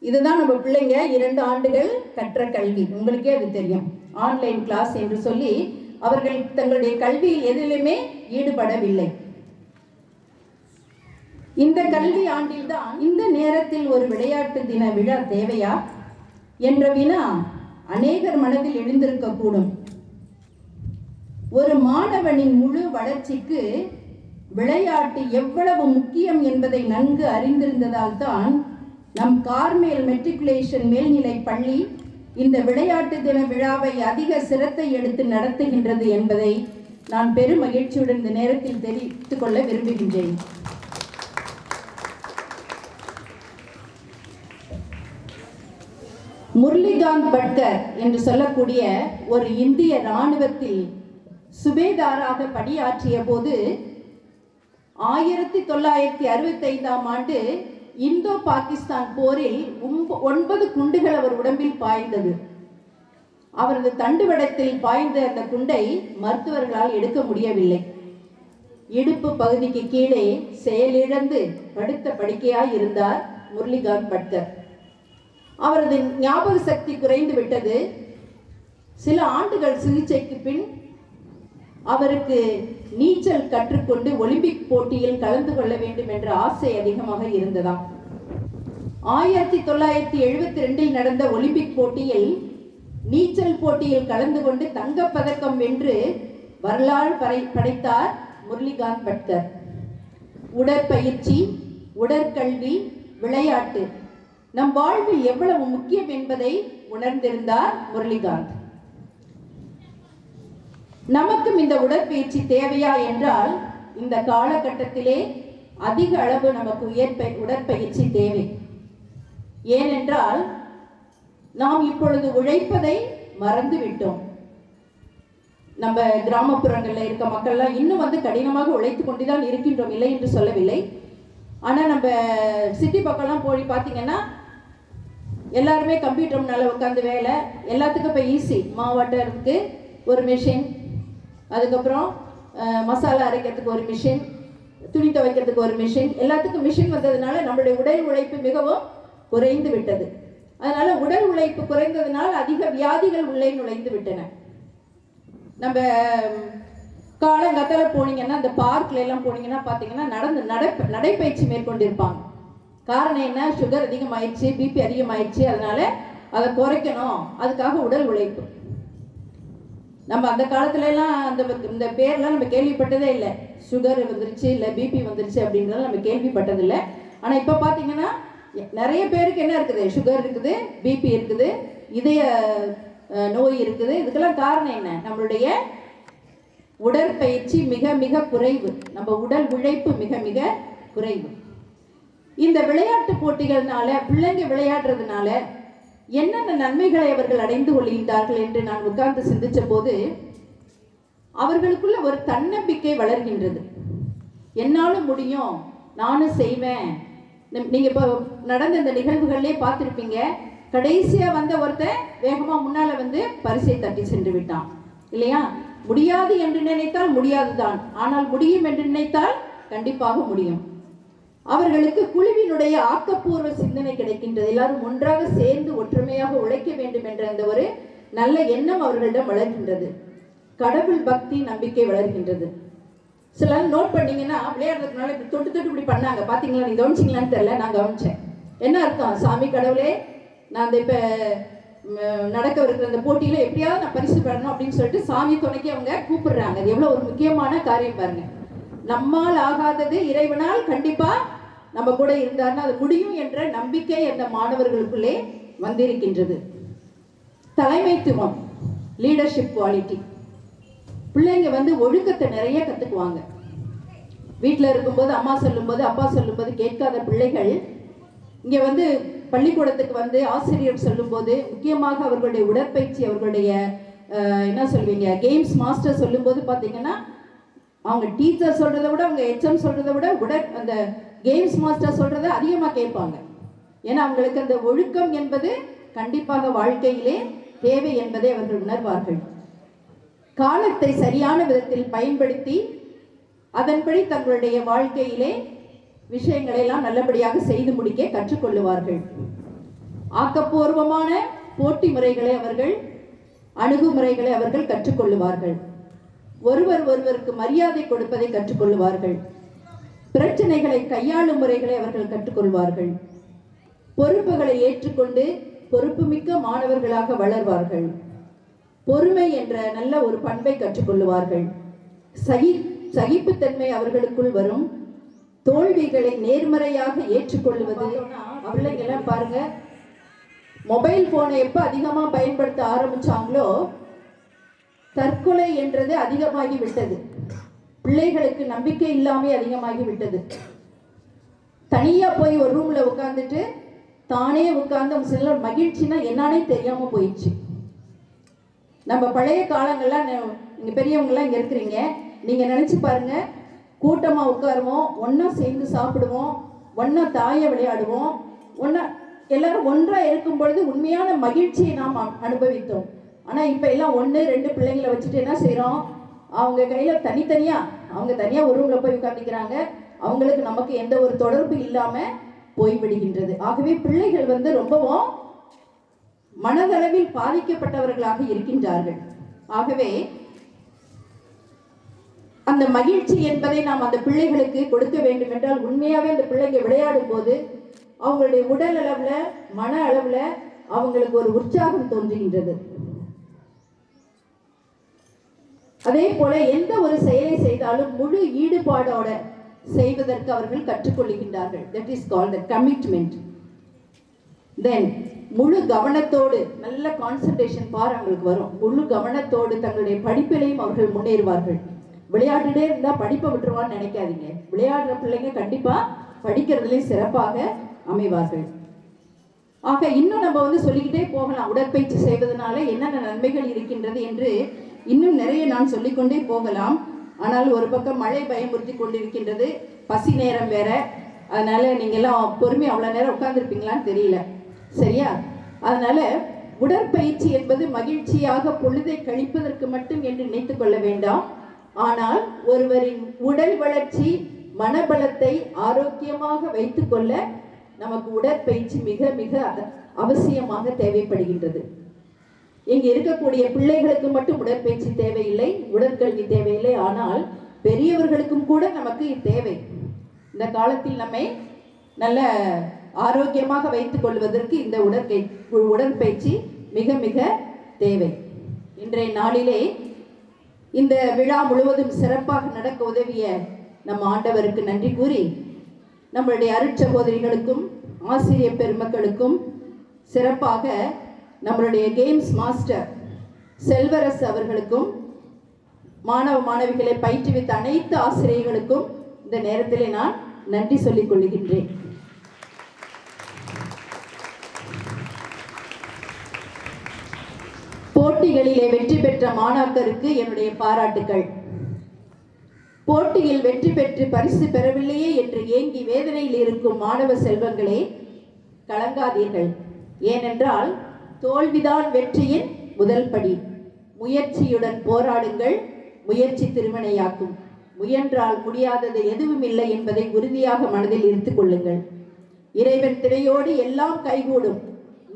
இதுதான் நம்ம பிள்ளைங்க 2 ஆண்டுகள் கற்ற கல்வி. உங்களுக்கே அது தெரியும். ஆன்லைன் கிளாஸ் என்று சொல்லி அவர்கள் தங்களுடைய கல்வியில் எதிலுமே ஈடுபடவில்லை. இந்த கல்வி ஆண்டில்தான் இந்த நேரத்தில் ஒரு விளையாட்டு தின விழா தேவையா என்ற வினா அநேகர் மனதில் எழுந்திருக்கக்கூடும். ஒரு மாணவனின் முழு வளர்ச்சிக்கு விளையாட்டு எவ்வளவு முக்கியம் என்பதை நன்கு அறிந்திருந்ததால் தான் நம் கார்மேல் மெட்ரிகுலேஷன் மேல்நிலை பள்ளி இந்த விளையாட்டு தின விழாவை அதிக சிரத்தை எடுத்து நடத்துகின்றது என்பதை நான் பெரும் மகிழ்ச்சியுடன் இந்த நேரத்தில் தெரிவித்துக் கொள்ள விரும்புகின்றேன். முரளிகாந்த் பட்கர் என்று சொல்லக்கூடிய ஒரு இந்திய இராணுவத்தில் சுபேதாராக பணியாற்றிய போது 1965ஆம் ஆண்டு இந்தோ பாகிஸ்தான் போரில் 9 குண்டுகள் அவர் உடம்பில் பாய்ந்தது. அவரது தண்டுவடத்தில் பாய்ந்த அந்த குண்டை மருத்துவர்களால் எடுக்க முடியவில்லை. இடுப்பு பகுதிக்கு கீழே செயலிழந்து படுத்த படுக்கையாய் இருந்தார் முரளிகாந்த் பட்கர். அவரது ஞாபக சக்தி குறைந்து விட்டது. சில ஆண்டுகள் சிகிச்சைக்கு பின் அவருக்கு நீச்சல் கற்றுக்கொண்டு ஒலிம்பிக் போட்டியில் கலந்து கொள்ள வேண்டும் என்ற ஆசை அதிகமாக இருந்ததாம். 1972 நடந்த ஒலிம்பிக் போட்டியில் நீச்சல் போட்டியில் கலந்து கொண்டு தங்கப்பதக்கம் வென்று வரலாறு படைத்தார் முரளிகாந்த் பட்கர். உடற்பயிற்சி, உடற்கல்வி, விளையாட்டு நம் வாழ்வில் எவ்வளவு முக்கியம் என்பதை உணர்ந்திருந்தார் முரளிகாந்த். நமக்கும் இந்த உடற்பயிற்சி தேவையா என்றால் இந்த காலகட்டத்திலே அதிக அளவு நமக்கு உடற்பயிற்சி தேவை. ஏனென்றால் நாம் இப்பொழுது உழைப்பதை மறந்து விட்டோம். நம்ம கிராமப்புறங்களில் இருக்க மக்கள்லாம் இன்னும் கடினமாக உழைத்து கொண்டுதான் இருக்கின்றோம், இல்லை என்று சொல்லவில்லை. ஆனால் நம்ம சிட்டி பக்கம்லாம் போய் பார்த்தீங்கன்னா எல்லாருமே கம்ப்யூட்டர் முன்னால் உட்காந்து வேலை. எல்லாத்துக்கும் இப்போ ஈஸி. மாவாட்டுறதுக்கு ஒரு மிஷின், அதுக்கப்புறம் மசாலா அரைக்கிறதுக்கு ஒரு மிஷின், துணி துவைக்கிறதுக்கு ஒரு மிஷின், எல்லாத்துக்கும் மிஷின் வந்ததுனால நம்மளுடைய உடல் உழைப்பு மிகவும் குறைந்து விட்டது. அதனால உடல் உழைப்பு குறைந்ததுனால அதிக வியாதிகள் உள்ளே நுழைந்து விட்டன. நம்ம காலங்காத்தால போனீங்கன்னா இந்த பார்க்ல எல்லாம் போனீங்கன்னா பார்த்தீங்கன்னா நடைப்பயிற்சி மேற்கொண்டிருப்பாங்க. காரணம் என்ன? சுகர் அதிகமாயிடுச்சு, பிபி அதிகமாயிடுச்சு, அதனால அதை குறைக்கணும், அதுக்காக உடல் உழைப்பு. நம்ம அந்த காலத்துல எல்லாம் இந்த பேர்லாம் நம்ம கேள்விப்பட்டதே இல்லை. சுகர் வந்துருச்சு, இல்லை பிபி வந்துருச்சு அப்படின்றத நம்ம கேள்விப்பட்டதில்லை. ஆனால் இப்போ பார்த்தீங்கன்னா நிறைய பேருக்கு என்ன இருக்குது, சுகர் இருக்குது, பிபி இருக்குது, இதய நோய் இருக்குது. இதுக்கெல்லாம் காரணம் என்ன? நம்மளுடைய உடற்பயிற்சி மிக மிக குறைவு, நம்ம உடல் உழைப்பு மிக மிக குறைவு. இந்த விளையாட்டு போட்டிகள்னால பிள்ளைங்க விளையாடுறதுனால என்னென்ன நன்மைகளை அவர்கள் அடைந்து கொள்கின்றார்கள் என்று நான் உட்கார்ந்து சிந்திச்ச போது அவர்களுக்குள்ள ஒரு தன்னம்பிக்கை வளர்கின்றது. என்னாலும் முடியும், நானும் செய்வேன். நீங்க இப்போ நடந்த இந்த நிகழ்வுகளிலே பார்த்துருப்பீங்க, கடைசியா வந்த ஒருத்தன் வேகமா முன்னால வந்து பரிசை தட்டி சென்று விட்டான் இல்லையா? முடியாது என்று நினைத்தால் முடியாதுதான், ஆனால் முடியும் என்று நினைத்தால் கண்டிப்பாக முடியும். அவர்களுக்கு குழுவினுடைய ஆக்கப்பூர்வ சிந்தனை கிடைக்கின்றது. எல்லாரும் ஒன்றாக சேர்ந்து ஒற்றுமையாக உழைக்க வேண்டும் என்ற அந்த ஒரு நல்ல எண்ணம் அவர்களிடம் வளர்கின்றது. கடவுள் பக்தி நம்பிக்கை வளர்கின்றது. சில நோட் பண்ணீங்கன்னா விளையாடுறதுனால இப்படி தொட்டு தொட்டு இப்படி பண்ணாங்க, பாத்தீங்களா? நீ கவனிச்சிங்களான்னு தெரியல, நான் கவனிச்சேன். என்ன அர்த்தம்? சாமி கடவுளே, நான் அந்த இப்ப நடக்க இருக்கிற அந்த போட்டியில எப்படியாவது நான் பரிசு பெறணும் அப்படின்னு சொல்லிட்டு சாமி துணைக்கு அவங்க கூப்பிடுறாங்க. அது எவ்வளவு ஒரு முக்கியமான காரியம் பாருங்க. நம்மால் ஆகாதது இறைவனால் கண்டிப்பா நம்ம கூட இருந்தாருன்னா அது முடியும் என்ற நம்பிக்கை அந்த மாணவர்களுக்குள்ளே வந்திருக்கின்றது. தலைமைத்துவம், லீடர்ஷிப் குவாலிட்டி. பிள்ளைங்க வந்து ஒழுக்கத்தை நிறைய கத்துக்குவாங்க. வீட்டில் இருக்கும்போது அம்மா சொல்லும்போது அப்பா சொல்லும்போது கேட்காத பிள்ளைகள் இங்க வந்து பள்ளிக்கூடத்துக்கு வந்து ஆசிரியர் சொல்லும்போது, முக்கியமாக அவர்களுடைய உடற்பயிற்சி, அவர்களுடைய என்ன சொல்வீங்க, கேம்ஸ் மாஸ்டர் சொல்லும்போது பார்த்தீங்கன்னா அவங்க டீச்சர் சொல்றதை விட, அவங்க ஹெச்எம் சொல்றதை விட அந்த கேம்ஸ் மாஸ்டர் சொல்றதை அதிகமாக கேட்பாங்க. ஏன்னா அவங்களுக்கு அந்த ஒழுக்கம் என்பது கண்டிப்பாக வாழ்க்கையிலே தேவை என்பதை அவர்கள் உணர்வார்கள். காலத்தை சரியான விதத்தில் பயன்படுத்தி அதன்படி தங்களுடைய வாழ்க்கையிலே விஷயங்களை எல்லாம் நல்லபடியாக செய்து முடிக்க கற்றுக்கொள்ளுவார்கள். ஆக்கப்பூர்வமான போட்டி முறைகளை அவர்கள், அணுகுமுறைகளை அவர்கள் கற்றுக்கொள்ளுவார்கள். ஒருவர் ஒருவருக்கு மரியாதை கொடுப்பதை கற்றுக்கொள்வார்கள். பிரச்சனைகளை கையாளும் முறைகளை அவர்கள் கற்றுக்கொள்வார்கள். பொறுப்புகளை ஏற்றுக்கொண்டு பொறுப்புமிக்க மாணவர்களாக வளர்வார்கள். பொறுமை என்ற நல்ல ஒரு பண்பை கற்றுக்கொள்வார்கள். சகிப்புத்தன்மை அவர்களுக்குள் வரும். தோல்விகளை நேர்மறையாக ஏற்றுக்கொள்வது. பிள்ளைங்கெல்லாம் பாருங்க, மொபைல் போனை எப்ப அதிகமா பயன்படுத்த ஆரம்பிச்சாங்களோ தற்கொலை என்றது அதிகமாகி விட்டது. பிள்ளைகளுக்கு நம்பிக்கை இல்லாமல் அதிகமாகி விட்டது. தனியா போய் ஒரு ரூம்ல உட்கார்ந்துட்டு தானே உட்கார்ந்து சில மகிழ்ச்சினா என்னன்னே தெரியாம போயிடுச்சு. நம்ம பழைய காலங்கள்லாம், நீங்க பெரியவங்கலாம் இங்க இருக்கிறீங்க, நீங்க நினைச்சு பாருங்க, கூட்டமா உட்காருவோம், ஒன்னா சேர்ந்து சாப்பிடுவோம், ஒன்னா தாய விளையாடுவோம், ஒன்னா எல்லாரும் ஒன்றா இருக்கும் பொழுது உண்மையான மகிழ்ச்சியை நாம் அனுபவித்தோம். ஆனா இப்ப எல்லாம் 1-2 பிள்ளைங்களை வச்சுட்டு என்ன செய்யறோம், அவங்க கையில தனித்தனியா, அவங்க தனியா ஒரு ரூம்ல போய் உட்கார்ந்துக்கிறாங்க. அவங்களுக்கு நமக்கு எந்த ஒரு தொடர்பு இல்லாம போய்விடுகின்றது. ஆகவே பிள்ளைகள் வந்து ரொம்பவும் மனதளவில் பாதிக்கப்பட்டவர்களாக இருக்கின்றார்கள். ஆகவே அந்த மகிழ்ச்சி என்பதை நாம் அந்த பிள்ளைகளுக்கு கொடுக்க வேண்டும் என்றால், உண்மையாவே அந்த பிள்ளைங்க விளையாடும் போது அவங்களுடைய உடல் அளவுல, மன அளவுல அவங்களுக்கு ஒரு உற்சாகம் தோன்றுகின்றது. அதே போல எந்த ஒரு செயலை செய்தாலும் முழு ஈடுபாடோட செய்வதற்கு அவர்கள் கற்றுக்கொள்கின்றார்கள். That is called the commitment. Then முழு கவனத்தோடு, நல்ல கான்சன்ட்ரேஷன் பார் அவங்களுக்கு வரும். முழு கவனத்தோடு தங்களுடைய படிப்பிலையும் அவர்கள் முன்னேறுவார்கள். விளையாட்டுட்டே இருந்தா படிப்பை விட்டுருவான்னு நினைக்காதீங்க. விளையாடுற பிள்ளைங்க கண்டிப்பா படிக்கிறதுலையும் சிறப்பாக அமைவார்கள். ஆக இன்னும் நம்ம வந்து சொல்லிக்கிட்டே போகலாம். உடற்பயிற்சி செய்வதனால என்னென்ன நன்மைகள் இருக்கின்றது என்று இன்னும் நிறைய நான் சொல்லிக்கொண்டே போகலாம். ஆனால் ஒரு பக்கம் மழை பயமுறுத்தி கொண்டிருக்கின்றது, பசி நேரம் வேற. அதனால நீங்க எல்லாம் பொறுமையா அவ்வளவு நேரம் உட்கார்ந்துருப்பீங்களான்னு தெரியல, சரியா? அதனால உடற்பயிற்சி என்பது மகிழ்ச்சியாக பொழுதை கழிப்பதற்கு மட்டும் என்று நினைத்துக் கொள்ள வேண்டாம். ஆனால் ஒருவரின் உடல் வளர்ச்சி, மனபலத்தை ஆரோக்கியமாக வைத்துக் கொள்ள நமக்கு உடற்பயிற்சி மிக மிக அவசியமாக தேவைப்படுகின்றது. இங்க இருக்கக்கூடிய பிள்ளைகளுக்கு மட்டும் உடற்பயிற்சி தேவையில்லை, உடற்கல்வி தேவையில்லை. ஆனால் பெரியவர்களுக்கும் கூட நமக்கு தேவை. இந்த காலத்தில் நம்மை நல்ல ஆரோக்கியமாக வைத்துக் கொள்வதற்கு இந்த உடற்பயிற்சி மிக மிக தேவை. இன்றைய நாளிலே இந்த விழா முழுவதும் சிறப்பாக நடக்க உதவிய நம் ஆண்டவருக்கு நன்றி கூறி, நம்மளுடைய அருட்சகோதரிகளுக்கும் ஆசிரியர் பெருமக்களுக்கும், சிறப்பாக நம்மளுடைய கேம்ஸ் மாஸ்டர் செல்வரசு அவர்களுக்கும், மாணவ மாணவிகளை பயிற்றுவித்த அனைத்து ஆசிரியர்களுக்கும் இந்த நேரத்திலே நான் நன்றி சொல்லிக் கொள்கின்றேன். போட்டிகளிலே வெற்றி பெற்ற மாணாக்கருக்கு என்னுடைய பாராட்டுக்கள். போட்டியில் வெற்றி பெற்று பரிசு பெறவில்லையே என்று ஏங்கி வேதனையில் இருக்கும் மாணவ செல்வங்களே, கலங்காதீர்கள். ஏனென்றால் தோல்விதான் வெற்றியின் முதல் படி. முயற்சியுடன் போராடுங்கள், முயற்சி திருவினையாக்கும். முயன்றால் முடியாதது எதுவும் இல்லை என்பதை உறுதியாக மனதில் இருத்துக் கொள்ளுங்கள். இறைவன் திரையோடு எல்லாம் கைகூடும்.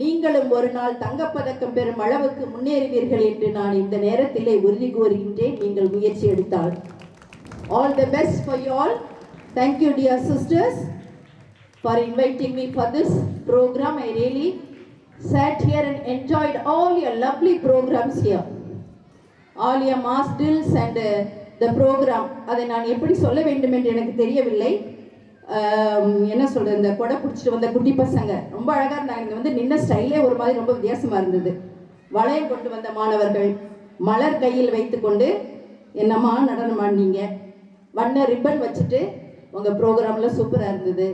நீங்களும் ஒரு நாள் தங்கப்பதக்கம் பெறும் அளவுக்கு முன்னேறுவீர்கள் என்று நான் இந்த நேரத்திலே உறுதி கூறுகின்றேன். நீங்கள் முயற்சி எடுத்தால். All the best for you all. Thank you, dear sisters, for inviting me for this program. I really sat here and enjoyed all your lovely programs here. All your mass drills and the program. அதை நான் எப்படி சொல்ல வேண்டும் என்று எனக்கு தெரியவில்லை. என்ன சொல்கிறது, இந்த கொடை பிடிச்சிட்டு வந்த குட்டி பசங்க ரொம்ப அழகாக இருந்தாங்க. இங்கே வந்து நின்ன ஸ்டைலே ஒரு மாதிரி ரொம்ப வித்தியாசமாக இருந்தது. வளையம் கொண்டு வந்த மாணவர்கள் மலர் கையில் வைத்துக்கொண்டு என்னம்மா நடனம் ஆடினீங்க. வண்ண ரிப்பன் வச்சுட்டு உங்கள் ப்ரோக்ராமில் சூப்பராக இருந்தது.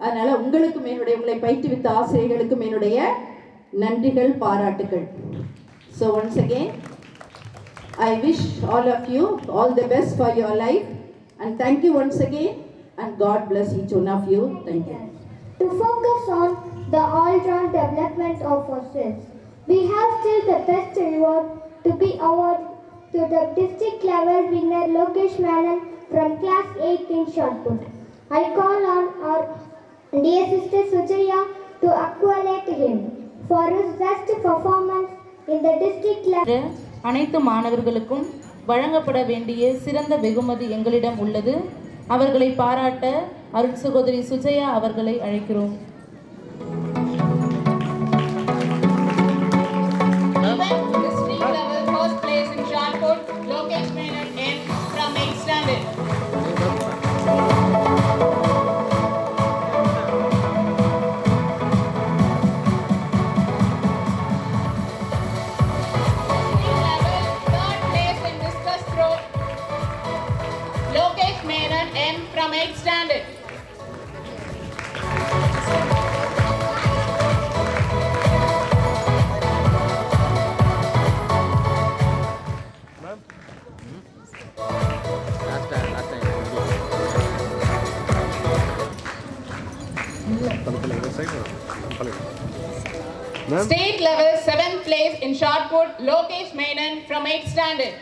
அதனால் உங்களுக்கும் உங்களை பயிற்றுவித்த ஆசிரியர்களுக்கும் என்னுடைய நன்றிகள், பாராட்டுகள். So once again I wish all of you all the best for your life, and thank you once again, and God bless each one of you. Thank you. To focus on the all-round development of ourselves, we have still the best reward to be awarded to the district level winner Lokesh Menon from class 8 in Shotput. I call on our dear sister Sujaya to accolade him for his best performance in the district level. அனைத்து மாணவர்களுக்கும் வழங்கப்பட வேண்டிய சிறந்த வெகுமதி எங்களிடம் உள்ளது. அவர்களை பாராட்ட அருட் சகோதரி சுஜயா அவர்களை அழைக்கிறோம். District level first place in Shotput, Lokesh Menon M from 8th standard. From 8th standard. State level 7th place in Shotput, Lokesh Menon from 8th standard.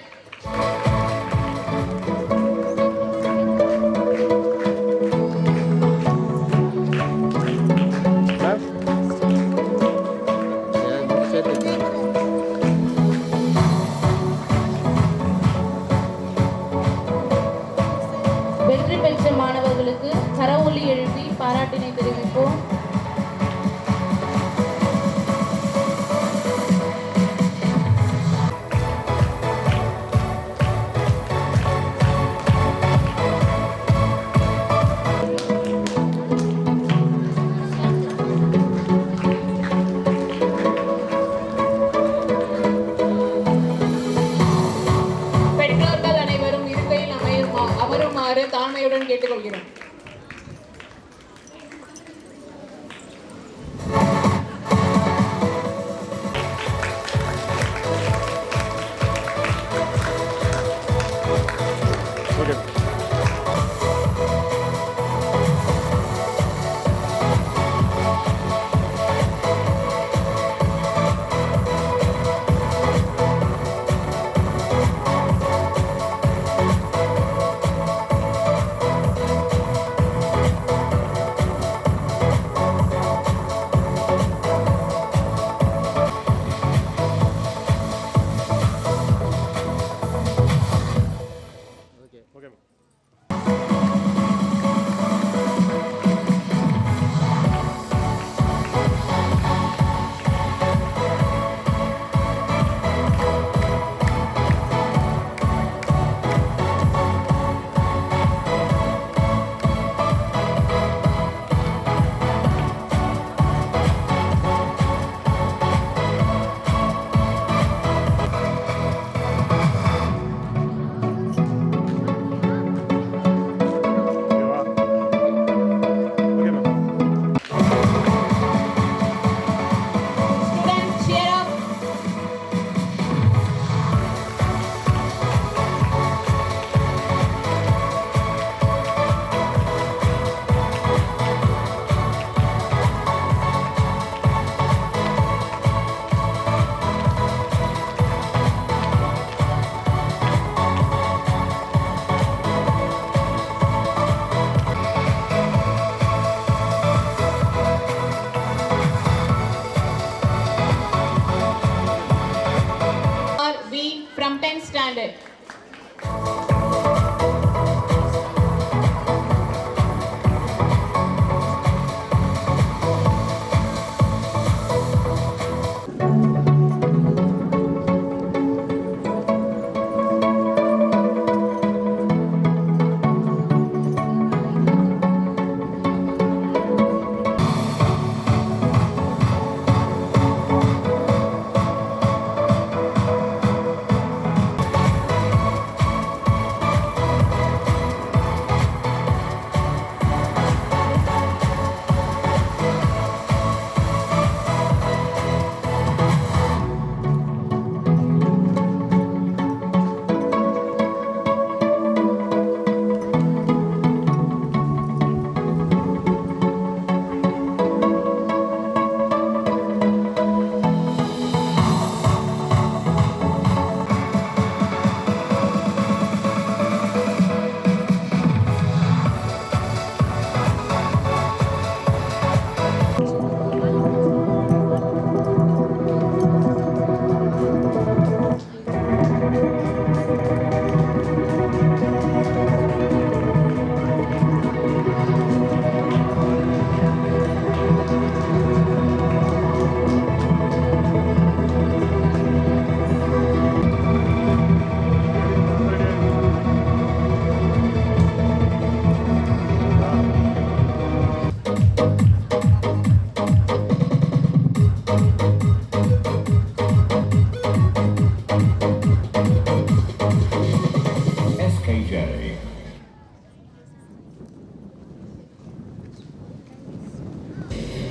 வெற்றி பெற்ற மாணவர்களுக்கு கரவொலி எழுப்பி பாராட்டினை தெரிவிப்போம். பெற்றோர்கள் அனைவரும் இருக்கையில் அமருமாறு தாழ்மையுடன் கேட்டுக்கொள்கிறோம்.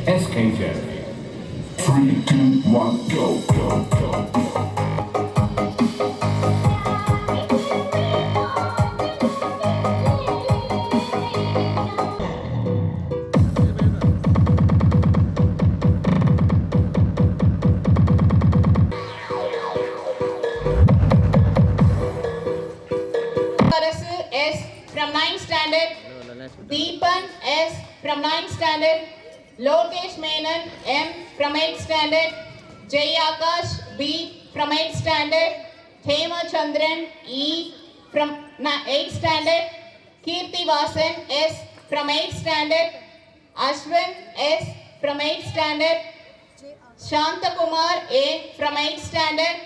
SKJ. 3, 2, 1, go, go, go, go. S from 9th standard, Deepan S from 9th standard, Lokesh Menon M from 8th standard, Jay Akash B from 8th standard, Thema Chandran E from 8th standard, Kirti Vasan S from 8th standard, Ashwin S from 8th standard, Shanta Kumar A from 8th standard,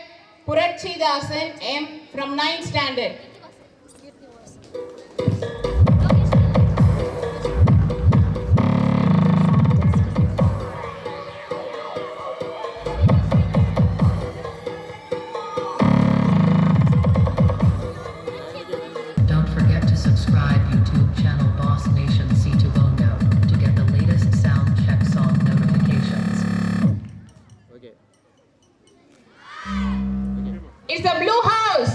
Puratchi Dasan M from 9th standard. Don't forget to subscribe YouTube channel Boss Nation C2 Bongo to get the latest sound check song notifications. Okay. It's the Blue House.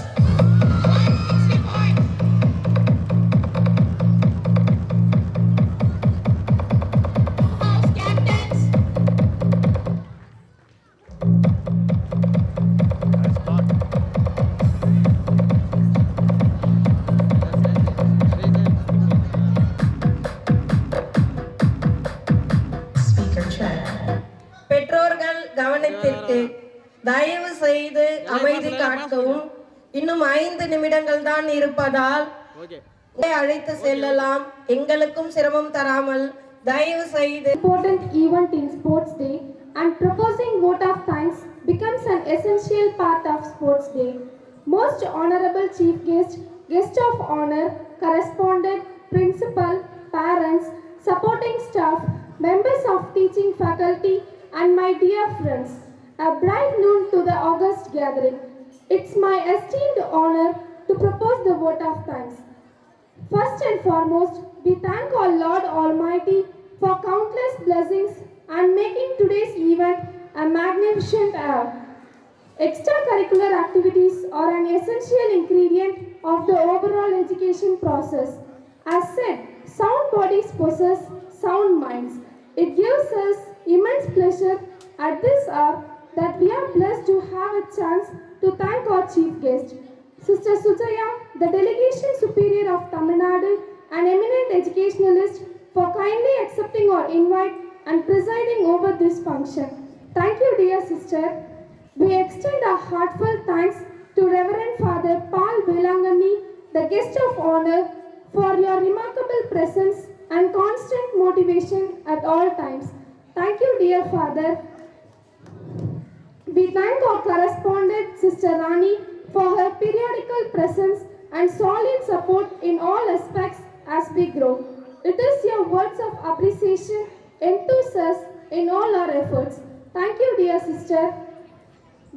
Speaker check. பெற்றோர்கள் கவனத்திற்கு தயவு செய்து அமைதி காக்கவும். இன்னும் 5 நிமிடங்கள் தான் இருப்பதால் அழைத்து செல்லலாம். எங்களுக்கும் சிரமம் தராமல் தயவு செய்து. Important event in Sports Day and proposing vote of thanks becomes an essential part of Sports Day. Most honorable chief guest, guest of honor, correspondent, principal, parents, supporting staff, members of teaching faculty and my dear friends, a bright noon to the August gathering. It's my esteemed honor to propose the vote of thanks. First and foremost, we thank our Lord Almighty for countless blessings and making today's event a magnificent hour. Extracurricular activities are an essential ingredient of the overall education process. As said, sound bodies possess sound minds. It gives us immense pleasure at this hour that we are blessed to have a chance to thank our chief guest, Sister Sujaya, the Delegation Superior of Tamil Nadu, an eminent educationalist, for kindly accepting our invite and presiding over this function. Thank you, dear sister. We extend our heartfelt thanks to Reverend Father Paul Velangani, the guest of honor, for your remarkable presence and constant motivation at all times. Thank you, dear Father. We thank our correspondent, Sister Rani, for her periodical presence and solid support in all aspects as we grow. It is your words of appreciation enthuse us in all our efforts. Thank you, dear sister.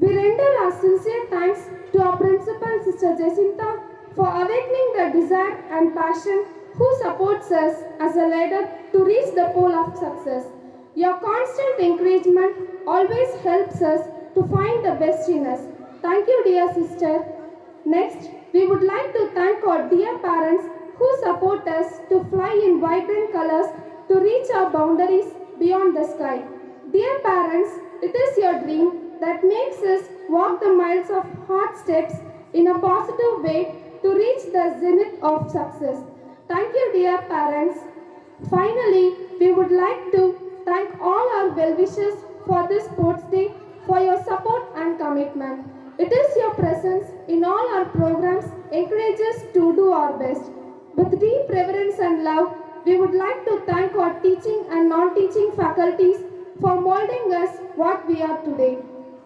We render our sincere thanks to our principal, Sister Jacinta, for awakening the desire and passion who supports us as a leader to reach the pole of success. Your constant encouragement always helps us to find the best in us. Thank you, dear sister. Next, we would like to thank our dear parents who support us to fly in vibrant colors to reach our boundaries beyond the sky. Dear parents, it is your dream that makes us walk the miles of hard steps in a positive way to reach the zenith of success. Thank you, dear parents. Finally, we would like to thank all our well-wishers for this sports day for your support and commitment. It is your presence in all our programs encourages to do our best. With deep reverence and love, we would like to thank our teaching and non-teaching faculties for molding us what we are today.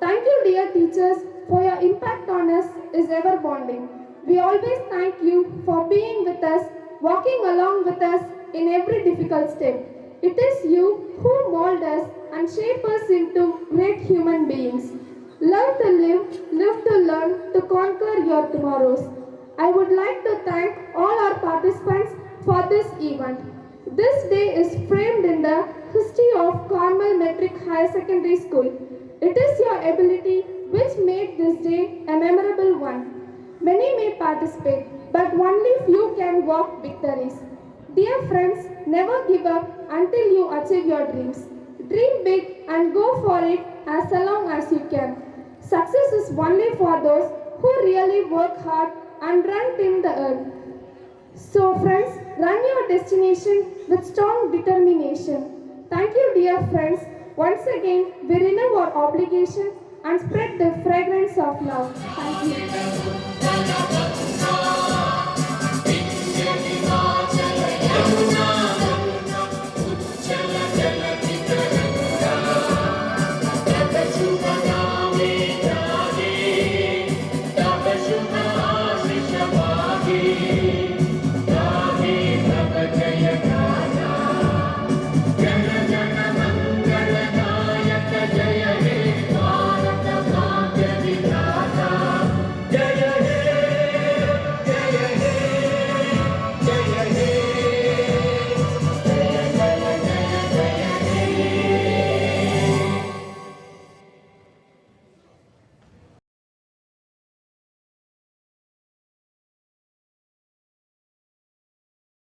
Thank you, dear teachers, for your impact on us is ever bonding. We always thank you for being with us, walking along with us in every difficult step. It is you who mold us and shape us into great human beings. Learn to live, live to learn, to conquer your tomorrows. I would like to thank all our participants for this event. This day is framed in the history of Carmel Metric Higher Secondary School. It is your ability which made this day a memorable one. Many may participate, but only few can walk victories. Dear friends, never give up until you achieve your dreams. Dream big and go for it as long as you can. Success is only for those who really work hard and run till the earth. So friends, run your destination with strong determination. Thank you, dear friends. Once again, we renew our obligation and spread the fragrance of love. Thank you.